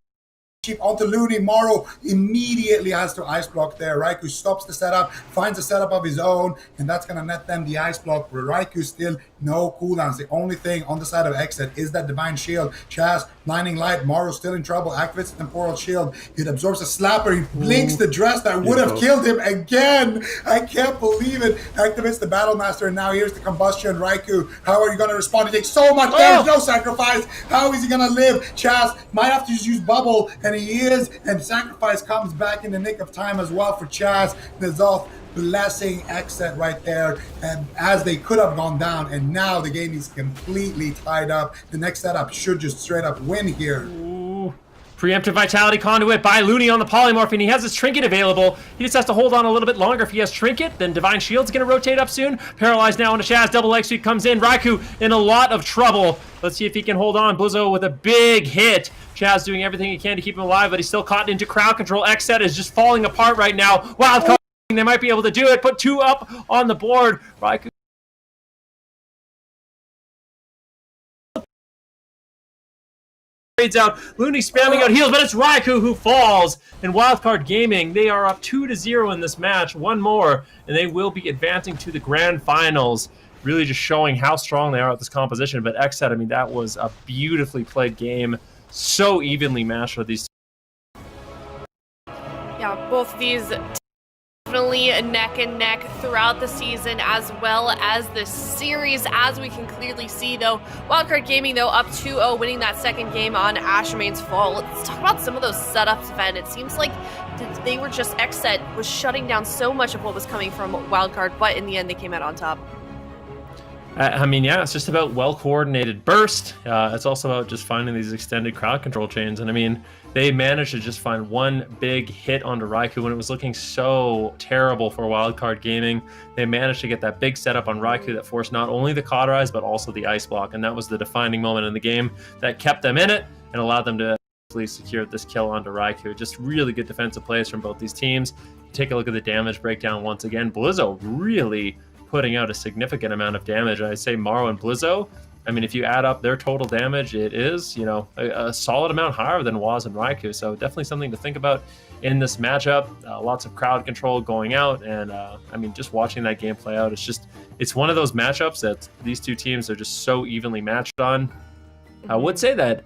sheep onto Looney. Maro immediately has to ice block there. Raikou stops the setup, finds a setup of his own, and that's going to net them the ice block. Where Raikou still no cooldowns. The only thing on the side of XSET is that Divine Shield. Chaz, Blinding Light. Maro still in trouble. Activates the Temporal Shield. It absorbs a slapper. He blinks the dress that would have killed him again. I can't believe it. Activates the Battle Master, and now here's the combustion. Raikou, how are you going to respond? He takes so much damage, no sacrifice. How is he going to live? Chaz might have to just use Bubble, and he is, and sacrifice comes back in the nick of time as well for Chaz. N'Zoth blessing XSET right there, and as they could have gone down, and now the game is completely tied up. The next setup should just straight up win here.
Ooh, Preemptive Vitality Conduit by Looney on the Polymorph, and he has his Trinket available. He just has to hold on a little bit longer. If he has Trinket, then Divine Shield's going to rotate up soon. Paralyzed now into Shaz. Double leg sweep comes in. Raikou in a lot of trouble. Let's see if he can hold on. Blizzo with a big hit. Chaz doing everything he can to keep him alive, but he's still caught into crowd control. XSET is just falling apart right now. Wildcard, they might be able to do it. Put 2 up on the board. Raikou out. Looney spamming out heals, but it's Raikou who falls. And Wildcard Gaming, they are up 2-0 in this match. One more, and they will be advancing to the grand finals. Really just showing how strong they are at this composition. But XSET, I mean, that was a beautifully played game. So evenly matched with these.
Yeah, both these definitely neck and neck throughout the season as well as the series, as we can clearly see though. Wildcard Gaming though up 2-0, winning that second game on Ashmane's Fall. Let's talk about some of those setups, Ben. It seems like they were just, XSET was shutting down so much of what was coming from Wildcard, but in the end they came out on top.
I mean, yeah, it's just about well-coordinated burst. It's also about just finding these extended crowd control chains. And I mean, they managed to just find one big hit onto Raikou when it was looking so terrible for Wildcard Gaming. They managed to get that big setup on Raikou that forced not only the Cauterize, but also the Ice Block. And that was the defining moment in the game that kept them in it and allowed them to secure this kill onto Raikou. Just really good defensive plays from both these teams. Take a look at the damage breakdown once again. Blizzo really putting out a significant amount of damage. I'd say Maro and Blizzo, I mean, if you add up their total damage, it is, you know, a solid amount higher than Waz and Raikou. So definitely something to think about in this matchup. Lots of crowd control going out. And I mean, just watching that game play out, it's one of those matchups that these two teams are just so evenly matched on. I would say that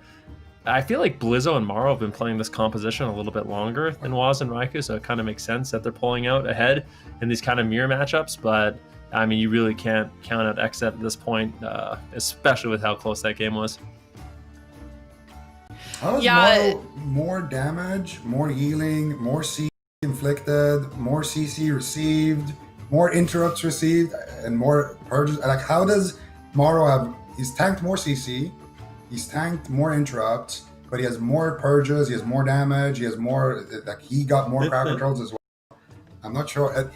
I feel like Blizzo and Maro have been playing this composition a little bit longer than Waz and Raikou. So it kind of makes sense that they're pulling out ahead in these kind of mirror matchups. But I mean, you really can't count out XSET at this point, especially with how close that game was.
How is Maro more damage, more healing, more CC inflicted, more CC received, more interrupts received, and more purges? Like, how does Maro have? He's tanked more CC, he's tanked more interrupts, but he has more purges, he has more damage, he has more. Like, he got more crowd controls as well. I'm not sure.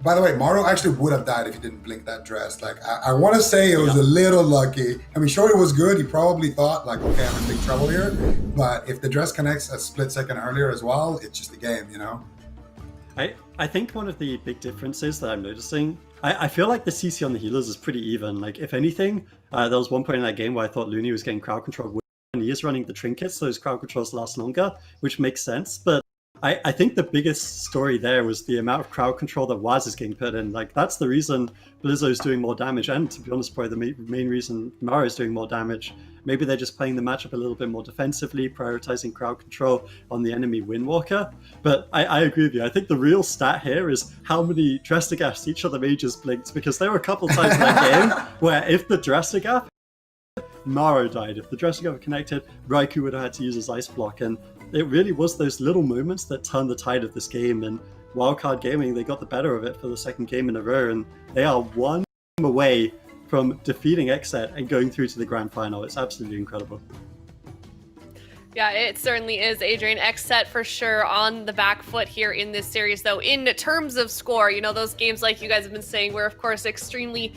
By the way, Maro actually would have died if he didn't blink that dress. Like, I want to say it was a little lucky. I mean, sure, it was good. He probably thought, like, okay, I'm in big trouble here. But if the dress connects a split second earlier as well, it's just a game, you know?
I think one of the big differences that I'm noticing, I feel like the CC on the healers is pretty even. Like, if anything, there was one point in that game where I thought Looney was getting crowd control and he is running the trinkets, so those crowd controls last longer, which makes sense. But I think the biggest story there was the amount of crowd control that Waz is getting put in. Like, that's the reason Blizzo's doing more damage, and to be honest, probably the main reason Maro's doing more damage. Maybe they're just playing the matchup a little bit more defensively, prioritizing crowd control on the enemy Windwalker. But I agree with you. I think the real stat here is how many Dressagaffs each of the mages blinked, because there were a couple times in that game where if the Dressagaff, Maro died. If the Dressagaff connected, Raikou would have had to use his Ice Block, and it really was those little moments that turned the tide of this game. And Wildcard Gaming, they got the better of it for the second game in a row, and they are one away from defeating XSET and going through to the grand final. It's absolutely incredible.
Yeah, it certainly is, Adrian. XSET for sure on the back foot here in this series, though. In terms of score, you know, those games, like you guys have been saying, were, of course, extremely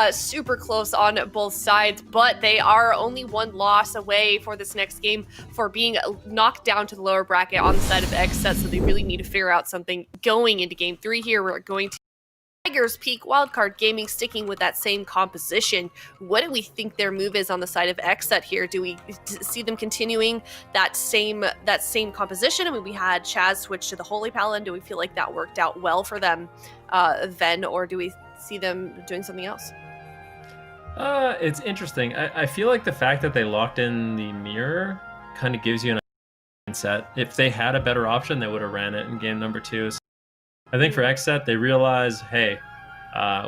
super close on both sides, but they are only one loss away for this next game for being knocked down to the lower bracket on the side of XSET, so they really need to figure out something going into Game 3 here. We're going to Tigers Peak. Wildcard Gaming sticking with that same composition. What do we think their move is on the side of XSET here? Do we see them continuing that same composition? I mean, we had Chaz switch to the Holy Paladin. Do we feel like that worked out well for them then, or do we see them doing something else?
It's interesting. I feel like the fact that they locked in the mirror kind of gives you an mindset. If they had a better option, they would have ran it in game number 2. So I think for XSET, they realize, hey,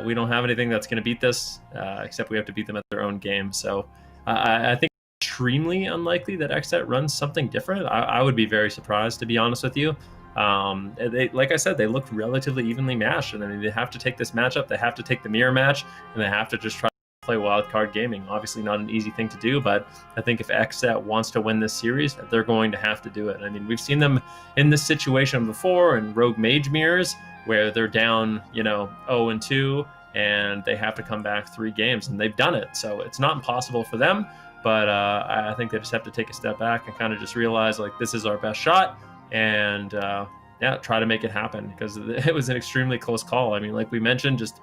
we don't have anything that's going to beat this, except we have to beat them at their own game. So I think it's extremely unlikely that XSET runs something different. I would be very surprised, to be honest with you. Like I said, they looked relatively evenly matched, and I mean, they have to take this matchup, they have to take the mirror match, and they have to just try play Wildcard Gaming. Obviously not an easy thing to do, but I think if XSET wants to win this series, they're going to have to do it. I mean, we've seen them in this situation before in Rogue Mage Mirrors, where they're down, 0-2, and they have to come back 3 games, and they've done it. So it's not impossible for them, but I think they just have to take a step back and kind of just realize, like, this is our best shot, and try to make it happen, because it was an extremely close call. I mean, like we mentioned, just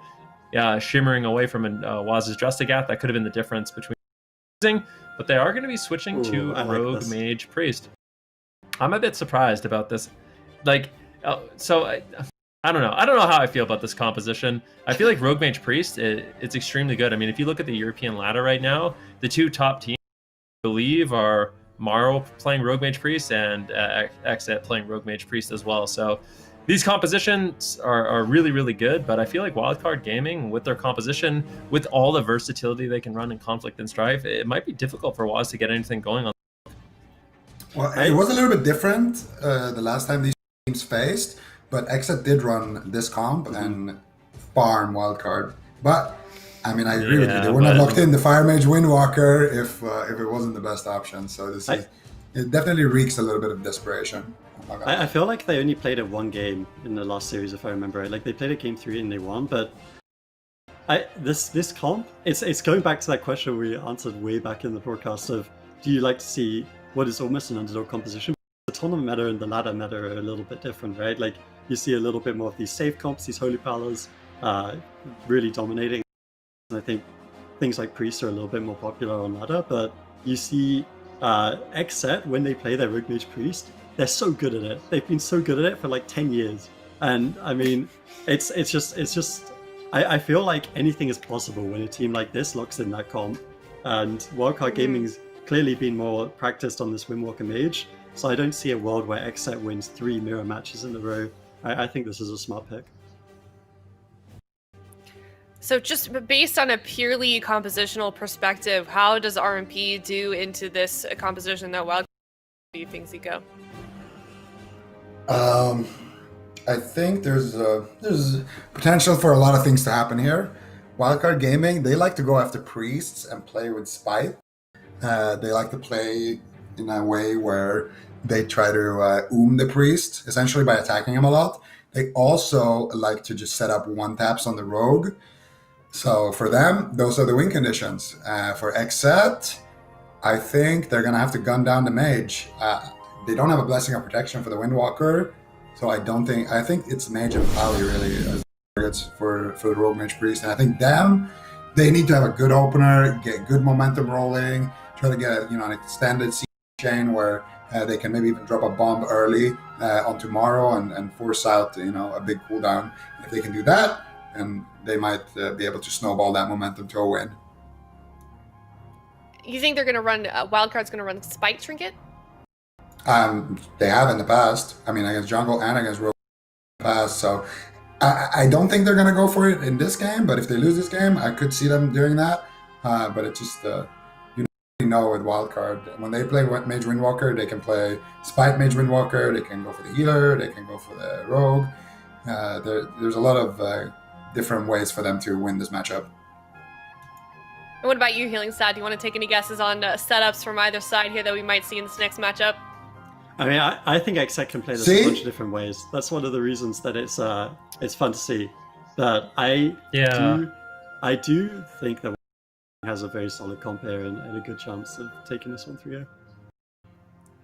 shimmering away from Waz's Justigath, that could have been the difference between losing, but they are going to be switching to Rogue Mage Priest. I'm a bit surprised about this. Like, I don't know. I don't know how I feel about this composition. I feel like Rogue Mage Priest, it's extremely good. I mean, if you look at the European ladder right now, the 2 top teams, I believe, are Maro playing Rogue Mage Priest and XSET playing Rogue Mage Priest as well. So these compositions are really, really good, but I feel like Wildcard Gaming, with their composition, with all the versatility they can run in Conflict and Strife, it might be difficult for Waz to get anything going on.
Well, it was a little bit different the last time these teams faced, but XSET did run this comp and farm Wildcard. But, I mean, I agree with you. They wouldn't have locked in the Fire Mage Windwalker if it wasn't the best option. So it definitely reeks a little bit of desperation.
I feel like they only played it 1 game in the last series, if I remember right. Like, they played it game 3 and they won, but this comp, it's going back to that question we answered way back in the broadcast of, do you like to see what is almost an underdog composition? The tournament meta and the ladder meta are a little bit different, right? Like, you see a little bit more of these safe comps, these Holy Powers really dominating. And I think things like Priest are a little bit more popular on ladder, but you see XSET, when they play their Rogue Mage Priest, they're so good at it. They've been so good at it for like 10 years. And I mean, it's just I feel like anything is possible when a team like this locks in that comp. And Wildcard Gaming's clearly been more practiced on this Windwalker Mage, so I don't see a world where XSET wins 3 mirror matches in a row. I think this is a smart pick.
So just based on a purely compositional perspective, how does RMP do into this composition that Wildcard do you think, Zico?
I think there's potential for a lot of things to happen here. Wildcard Gaming, they like to go after priests and play with spite. They like to play in a way where they try to the priest, essentially by attacking him a lot. They also like to just set up 1-taps on the rogue. So for them, those are the win conditions. For XSET, I think they're going to have to gun down the mage. They don't have a Blessing of Protection for the Windwalker, so I think it's Mage and Pally really as targets for the Rogue Mage Priest. And I think they need to have a good opener, get good momentum rolling, try to get an extended siege chain where they can maybe even drop a bomb early on tomorrow and force out a big cooldown. If they can do that, and they might be able to snowball that momentum to a win.
You think they're going to run Wildcard's going to run Spike Trinket?
They have in the past. I mean, against jungle and against rogue in the past. So I don't think they're going to go for it in this game. But if they lose this game, I could see them doing that. But it just know with Wildcard, when they play Mage Windwalker, they can play Spite Mage Windwalker. They can go for the healer. They can go for the rogue. There's a lot of different ways for them to win this matchup.
And what about you, Healing Sad? Do you want to take any guesses on setups from either side here that we might see in this next matchup?
I mean, I think XSET can play this a bunch of different ways. That's one of the reasons that it's fun to see. But I do think that has a very solid comp here and a good chance of taking this one 3-0.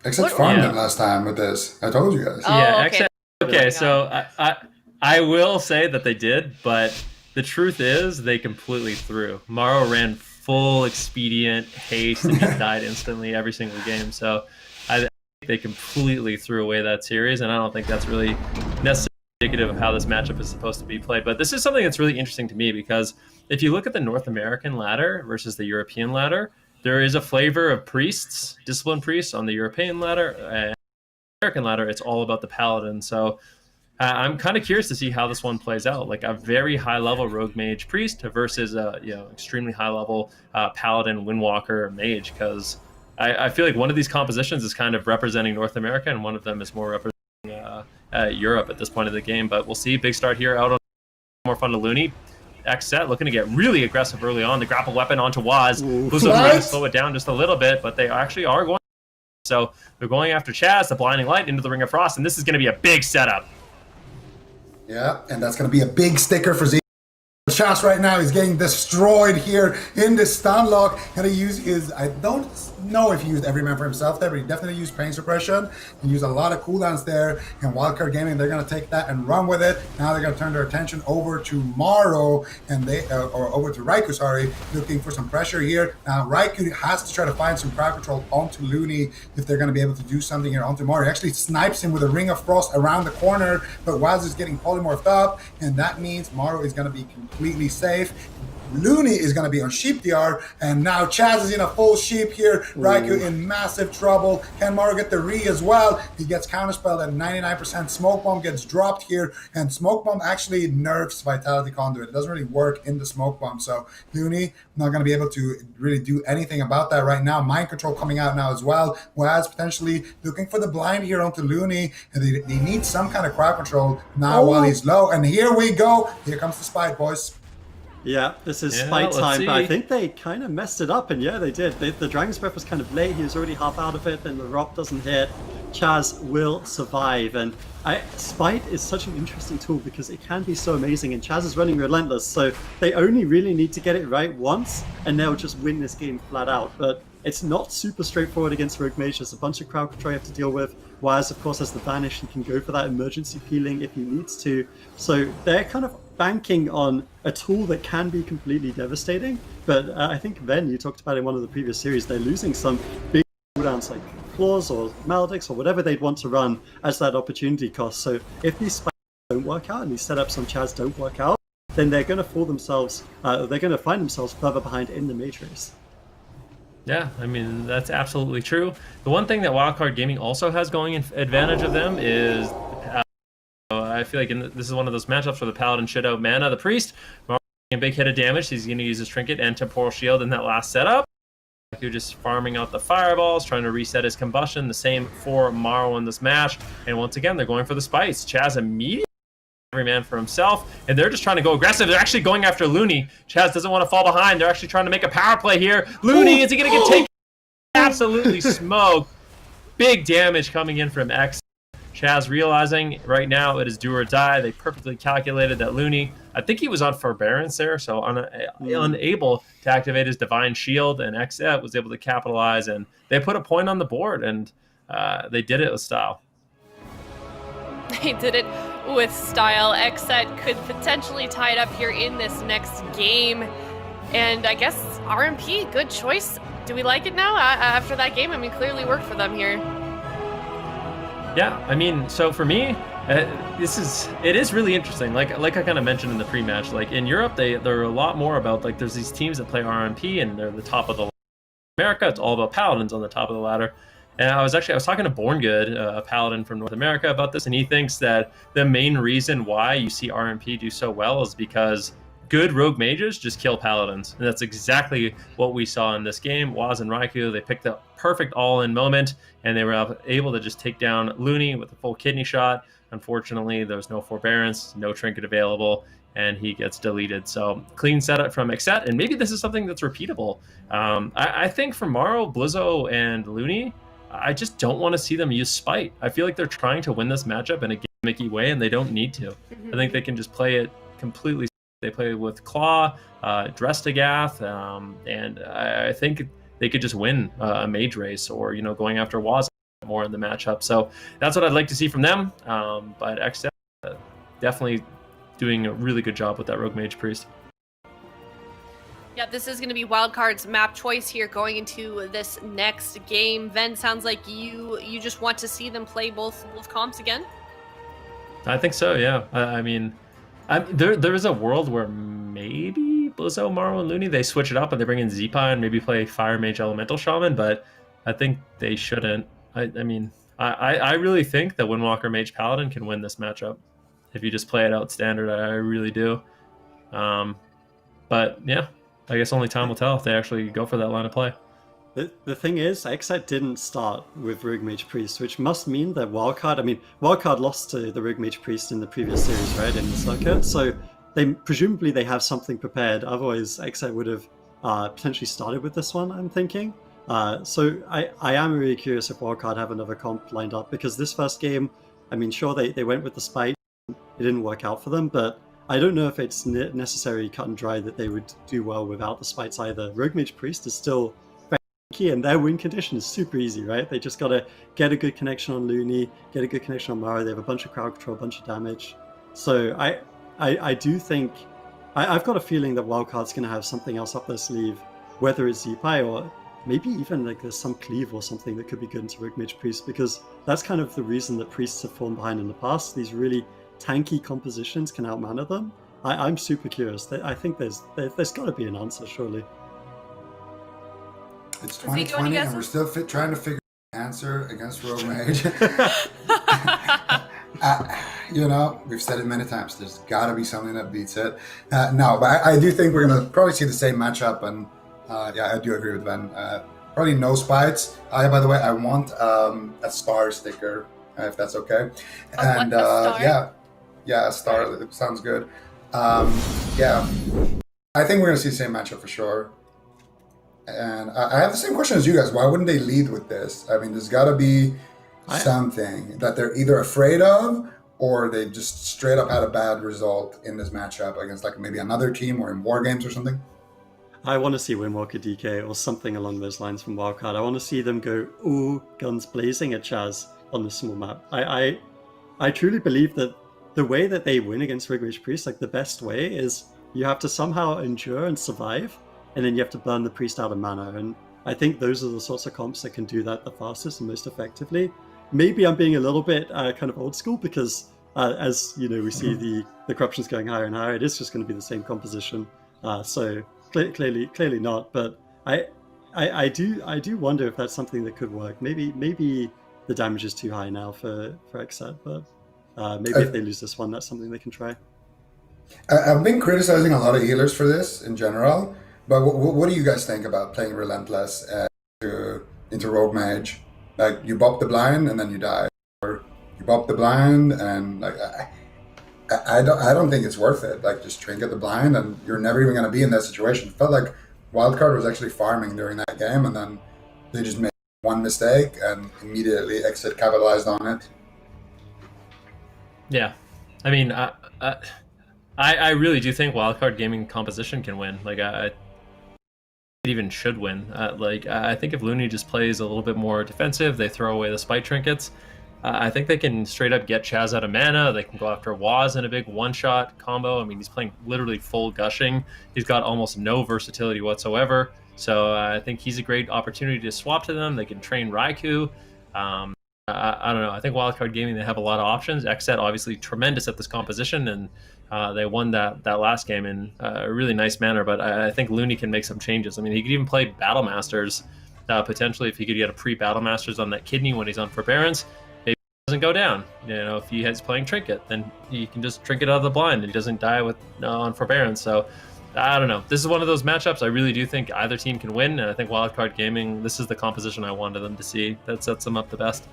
XSET farmed it last time with this. I told you guys.
Oh,
yeah,
okay.
Okay, so I will say that they did, but the truth is they completely threw. Maro ran full expedient haste and just died instantly every single game. So I think they completely threw away that series, and I don't think that's really necessarily indicative of how this matchup is supposed to be played. But this is something that's really interesting to me, because if you look at the North American ladder versus the European ladder, there is a flavor of priests, discipline priests on the European ladder, and the American ladder, it's all about the paladin. So I'm kind of curious to see how this one plays out. Like a very high level rogue mage priest versus a extremely high level paladin windwalker mage, because I feel like one of these compositions is kind of representing North America and one of them is more representing Europe at this point of the game. But we'll see. Big start here out on more fun to Looney. XSET looking to get really aggressive early on. The grapple weapon onto Waz. Blizzo's
What?
trying to slow it down just a little bit, but they actually are going. So they're going after Chaz, the Blinding Light, into the Ring of Frost, and this is going to be a big setup.
Yeah, and that's going to be a big sticker for Z. Chaz right now is getting destroyed here in the stun lock, and he used his, I don't know if he used every man for himself there, but he definitely used pain suppression. He used a lot of cooldowns there, and Wildcard Gaming, they're going to take that and run with it. Now they're going to turn their attention over to Maro, and or over to Raikou, sorry, looking for some pressure here. Now Raikou has to try to find some crowd control onto Looney if they're going to be able to do something here onto Maro. He actually snipes him with a Ring of Frost around the corner, but Waz is getting polymorphed up, and that means Maro is going to be completely safe. Looney is going to be on Sheep DR, and now Chaz is in a full Sheep here. Raikou in massive trouble. Can Maro get the re as well? He gets counterspelled at 99%. Smoke Bomb gets dropped here, and Smoke Bomb actually nerfs Vitality Conduit. It doesn't really work in the Smoke Bomb, so Looney not going to be able to really do anything about that right now. Mind Control coming out now as well. Waz potentially looking for the blind here onto Looney, and they need some kind of crowd control now while he's low. And here we go. Here comes the Spite, boys.
Yeah, this is
Yeah,
fight
let's
time, but I
see.
think they kind of messed it up, and yeah, they did. The Dragon's Breath was kind of late, he was already half out of it, then the Rock doesn't hit. Chaz will survive, and Spite is such an interesting tool because it can be so amazing, and Chaz is running relentless, so they only really need to get it right once, and they'll just win this game flat out. But it's not super straightforward against Rogue Mage. There's a bunch of crowd control you have to deal with. Waz, of course, has the Vanish. He can go for that emergency peeling if he needs to. So they're kind of banking on a tool that can be completely devastating. But I think, Ben, you talked about in one of the previous series, they're losing some big cooldowns like Claws or Maledics or whatever they'd want to run as that opportunity cost. So if these spikes don't work out and these setups on Chaz don't work out, then they're going to fall themselves, they're going to find themselves further behind in the Mage race.
Yeah, I mean, that's absolutely true. The one thing that Wildcard Gaming also has going in advantage of them is I feel like this is one of those matchups where the Paladin should out mana the Priest. Maro getting a big hit of damage. He's going to use his Trinket and Temporal Shield in that last setup. You're just farming out the fireballs, trying to reset his combustion. The same for Maro in this match. And once again, they're going for the spice. Chaz immediately every man for himself, and they're just trying to go aggressive. They're actually going after Looney. Chaz doesn't want to fall behind. They're actually trying to make a power play here. Looney, is he going to get taken? Absolutely smoked. Big damage coming in from X. Chaz realizing right now it is do or die. They perfectly calculated that Looney, I think he was on forbearance there, so unable to activate his Divine Shield, and XSET was able to capitalize, and they put a point on the board, and they did it with style.
They did it with style. XSET could potentially tie it up here in this next game. And I guess RMP, good choice. Do we like it now after that game? I mean, clearly worked for them here.
Yeah, I mean, so for me, it is really interesting. Like I kind of mentioned in the pre-match, like in Europe, they're a lot more about, like, there's these teams that play RMP and they're the top of the ladder. In America, it's all about Paladins on the top of the ladder. And I was talking to Born Good, a Paladin from North America, about this, and he thinks that the main reason why you see RMP do so well is because good rogue mages just kill paladins, and that's exactly what we saw in this game. Waz and Raikou, they picked the perfect all-in moment, and they were able to just take down Looney with a full kidney shot. Unfortunately, there was no forbearance, no trinket available, and he gets deleted. So clean setup from XSET, and maybe this is something that's repeatable. I think for Maro, Blizzo, and Looney, I just don't want to see them use Spite. I feel like they're trying to win this matchup in a gimmicky way, and they don't need to. I think they can just play it completely. They play with Claw, Drestagath, and I think they could just win a mage race, or going after Waz more in the matchup. So that's what I'd like to see from them. But XSET definitely doing a really good job with that Rogue Mage Priest.
Yeah, this is going to be Wildcard's map choice here going into this next game. Ven, sounds like you just want to see them play both comps again? I
think so, yeah. I mean, there is a world where maybe Blizzo, Maro, and Looney, they switch it up and they bring in Zipa and maybe play Fire Mage Elemental Shaman, but I think they shouldn't. I really think that Windwalker Mage Paladin can win this matchup if you just play it out standard. I really do. But yeah, I guess only time will tell if they actually go for that line of play.
The thing is, XSET didn't start with Rogue Mage Priest, which must mean that Wildcard lost to the Rogue Mage Priest in the previous series, right, in the circuit, so presumably they have something prepared. Otherwise, XSET would have potentially started with this one, I'm thinking. So I am really curious if Wildcard have another comp lined up, because this first game, I mean, sure, they went with the Spite. It didn't work out for them, but I don't know if it's necessarily cut and dry that they would do well without the Spites either. Rogue Mage Priest is still very key, and their win condition is super easy, right? They just got to get a good connection on Looney, get a good connection on Mara. They have a bunch of crowd control, a bunch of damage. So I do think... I've got a feeling that Wildcard's going to have something else up their sleeve, whether it's Zipai or maybe even like there's some cleave or something that could be good into Rogue Mage Priest, because that's kind of the reason that Priests have fallen behind in the past. These really tanky compositions can outmana them. I'm super curious. I think there's got to be an answer, surely.
It's 2020 and we're still trying to figure out an answer against Rogue Mage. You know, we've said it many times. There's got to be something that beats it. No, but I do think we're going to probably see the same matchup. And yeah, I do agree with Ben. Probably no Spites. By the way, I want a star sticker, if that's okay. And yeah, a star. It sounds good. Yeah, I think we're going to see the same matchup for sure. And I have the same question as you guys. Why wouldn't they lead with this? I mean, there's got to be something that they're either afraid of, or they just straight up had a bad result in this matchup against like maybe another team or in War Games or something.
I want to see Windwalker DK or something along those lines from Wildcard. I want to see them go ooh guns blazing at Chaz on this small map. I truly believe that the way that they win against Rogue Mage Priest, like the best way, is you have to somehow endure and survive, and then you have to burn the Priest out of mana. And I think those are the sorts of comps that can do that the fastest and most effectively. Maybe I'm being a little bit kind of old school, because as you know, we see the corruption's going higher and higher. It is just going to be the same composition. So clearly not. But I do wonder if that's something that could work. Maybe the damage is too high now for XSET, but maybe if they lose this one, that's something they can try.
I've been criticizing a lot of healers for this in general, but what do you guys think about playing Relentless into Rogue Mage? Like, you bop the blind and then you die, or you bop the blind and like I don't think it's worth it. Like, just trinket the blind and you're never even going to be in that situation. It felt like Wildcard was actually farming during that game, and then they just made one mistake and immediately XSET capitalized on it.
Yeah, I mean, I really do think Wildcard gaming composition can win. Like, it even should win. I think if Looney just plays a little bit more defensive, they throw away the Spite trinkets, I think they can straight up get Chaz out of mana. They can go after Waz in a big one-shot combo. I mean, he's playing literally full gushing. He's got almost no versatility whatsoever. So I think he's a great opportunity to swap to them. They can train Raikou. I don't know. I think Wildcard Gaming, they have a lot of options. XSET obviously tremendous at this composition, and they won that last game in a really nice manner. But I think Looney can make some changes. I mean, he could even play Battle Masters potentially if he could get a pre-Battle Masters on that kidney when he's on Forbearance. Maybe he doesn't go down. You know, if he has playing Trinket, then he can just Trinket out of the blind and he doesn't die with on Forbearance. So I don't know. This is one of those matchups. I really do think either team can win, and I think Wildcard Gaming, this is the composition I wanted them to see. That sets them up the best.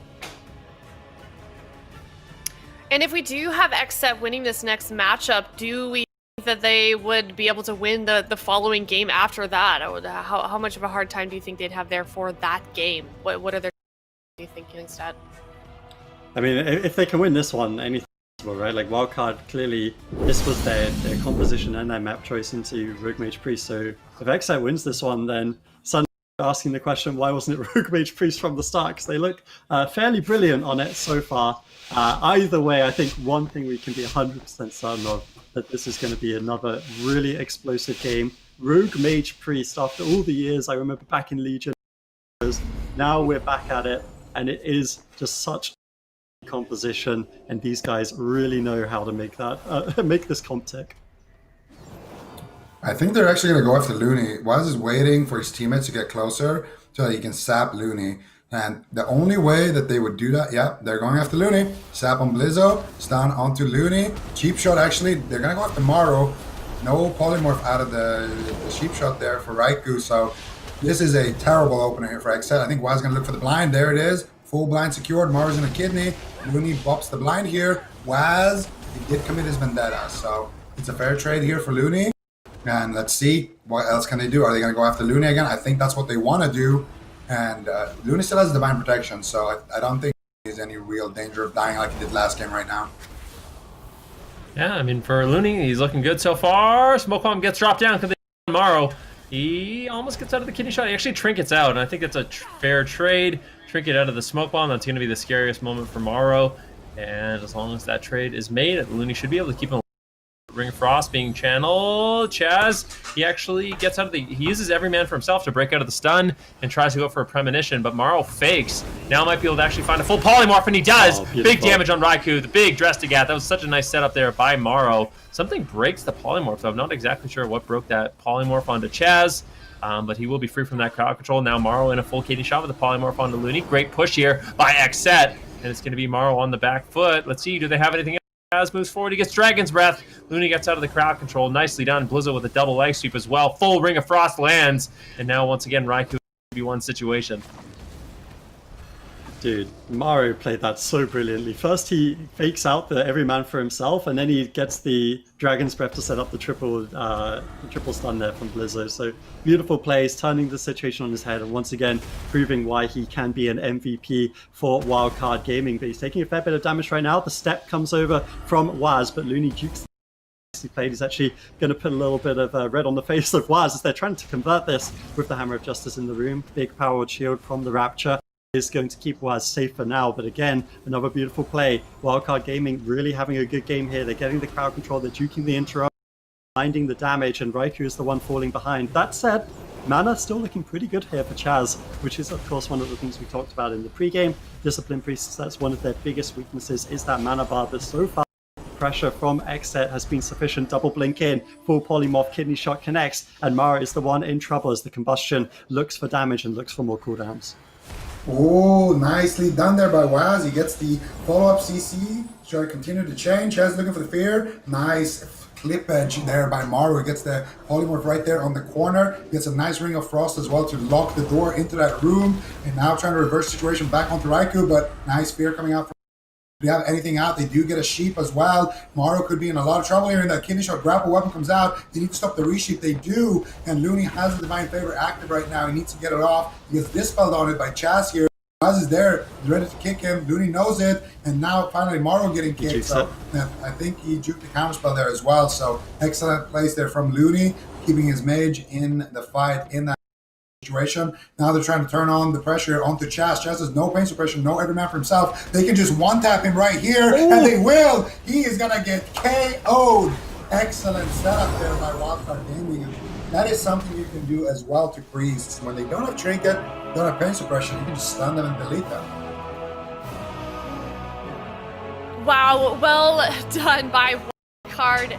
And if we do have XSET winning this next matchup, do we think that they would be able to win the following game after that? How much of a hard time do you think they'd have there for that game? What are their do you think instead? I
mean, if they can win this one, anything possible, right? Like Wildcard, clearly this was their composition and their map choice into Rogue Mage Priest. So if XSET wins this one, then suddenly asking the question, why wasn't it Rogue Mage Priest from the start? Because they look fairly brilliant on it so far. Either way, I think one thing we can be 100% certain of, that this is going to be another really explosive game. Rogue Mage Priest, after all the years, I remember back in Legion, now we're back at it, and it is just such a composition, and these guys really know how to make that make this comp tick.
I think they're actually going to go after Looney. Waz is waiting for his teammates to get closer so that he can sap Looney. And the only way that they would do that, yeah, they're going after Looney. Sap on Blizzo, stun onto Looney. Cheap shot, actually, they're going to go after Maro. No polymorph out of the cheap shot there for Raikou. So this is a terrible opener here for XSET. I think Waz is going to look for the blind. There it is. Full blind secured. Maro's in a kidney. Looney bops the blind here. Waz, he did commit his vendetta. So it's a fair trade here for Looney. And let's see, what else can they do? Are they going to go after Looney again? I think that's what they want to do. And Looney still has divine protection, so I don't think there's any real danger of dying like he did last game right now.
Yeah, I mean, for Looney, he's looking good so far. Smoke bomb gets dropped down because Morrow. He almost gets out of the kidney shot. He actually trinkets out, and I think it's a fair trade. Trinket out of the smoke bomb. That's going to be the scariest moment for Morrow. And as long as that trade is made, Looney should be able to keep him. Ring of Frost being channeled. Chaz, he actually gets out of the... He uses every man for himself to break out of the stun and tries to go for a premonition, but Morrow fakes. Now might be able to actually find a full polymorph, and he does! Big damage on Raikou, the big Drestigat. That was such a nice setup there by Morrow. Something breaks the polymorph, so I'm not exactly sure what broke that polymorph onto Chaz, but he will be free from that crowd control. Now Morrow in a full KD shot with the polymorph onto Looney. Great push here by XSET, and it's going to be Morrow on the back foot. Let's see, do they have anything else? Chaz moves forward, he gets Dragon's Breath. Looney gets out of the crowd control. Nicely done. Blizzo with a double leg sweep as well. Full Ring of Frost lands. And now, once again, Raikou 1v1 situation.
Dude, Mario played that so brilliantly. First, he fakes out the every man for himself, and then he gets the Dragon's Breath to set up the triple stun there from Blizzo. So beautiful plays, turning the situation on his head, and once again proving why he can be an MVP for Wildcard Gaming. But he's taking a fair bit of damage right now. The step comes over from Waz, but Looney jukes. He played. He's actually going to put a little bit of red on the face of Waz as they're trying to convert this with the Hammer of Justice in the room. Big powered shield from the Rapture is going to keep Waz safe for now, but again, another beautiful play. Wildcard Gaming really having a good game here. They're getting the crowd control, they're juking the interrupt, finding the damage, and Raikou is the one falling behind. That said, mana still looking pretty good here for Chaz, which is of course one of the things we talked about in the pregame. Discipline Priests, that's one of their biggest weaknesses, is that mana bar, but so far pressure from XSET has been sufficient. Double blink in, full polymorph, kidney shot connects, and Mara is the one in trouble as the combustion looks for damage and looks for more cooldowns.
Oh, nicely done there by Waz. He gets the follow-up CC. Try to continue to change. Chaz looking for the fear. Nice clip edge there by Maru. He gets the polymorph right there on the corner. He gets a nice Ring of Frost as well to lock the door into that room. And now trying to reverse the situation back onto Raikou, but nice fear coming out from. Do you have anything out? They do get a sheep as well. Maru could be in a lot of trouble here, and that kidney shot grapple weapon comes out. They need to stop the resheep. They do, and Looney has the Divine Favor active right now. He needs to get it off. He gets dispelled on it by Chaz here. Chaz is there, ready to kick him. Looney knows it, and now finally Maru getting kicked. So I think he juked the counterspell there as well. So excellent plays there from Looney, keeping his mage in the fight in that situation. Now they're trying to turn on the pressure onto Chaz. Chaz has no pain suppression, no every man for himself. They can just one-tap him right here, and they will. He is gonna get KO'd. Excellent setup there by Wildcard Gaming. And that is something you can do as well to priests. When they don't have trinket, don't have pain suppression, you can just stun them and delete them.
Wow, well done by Wildcard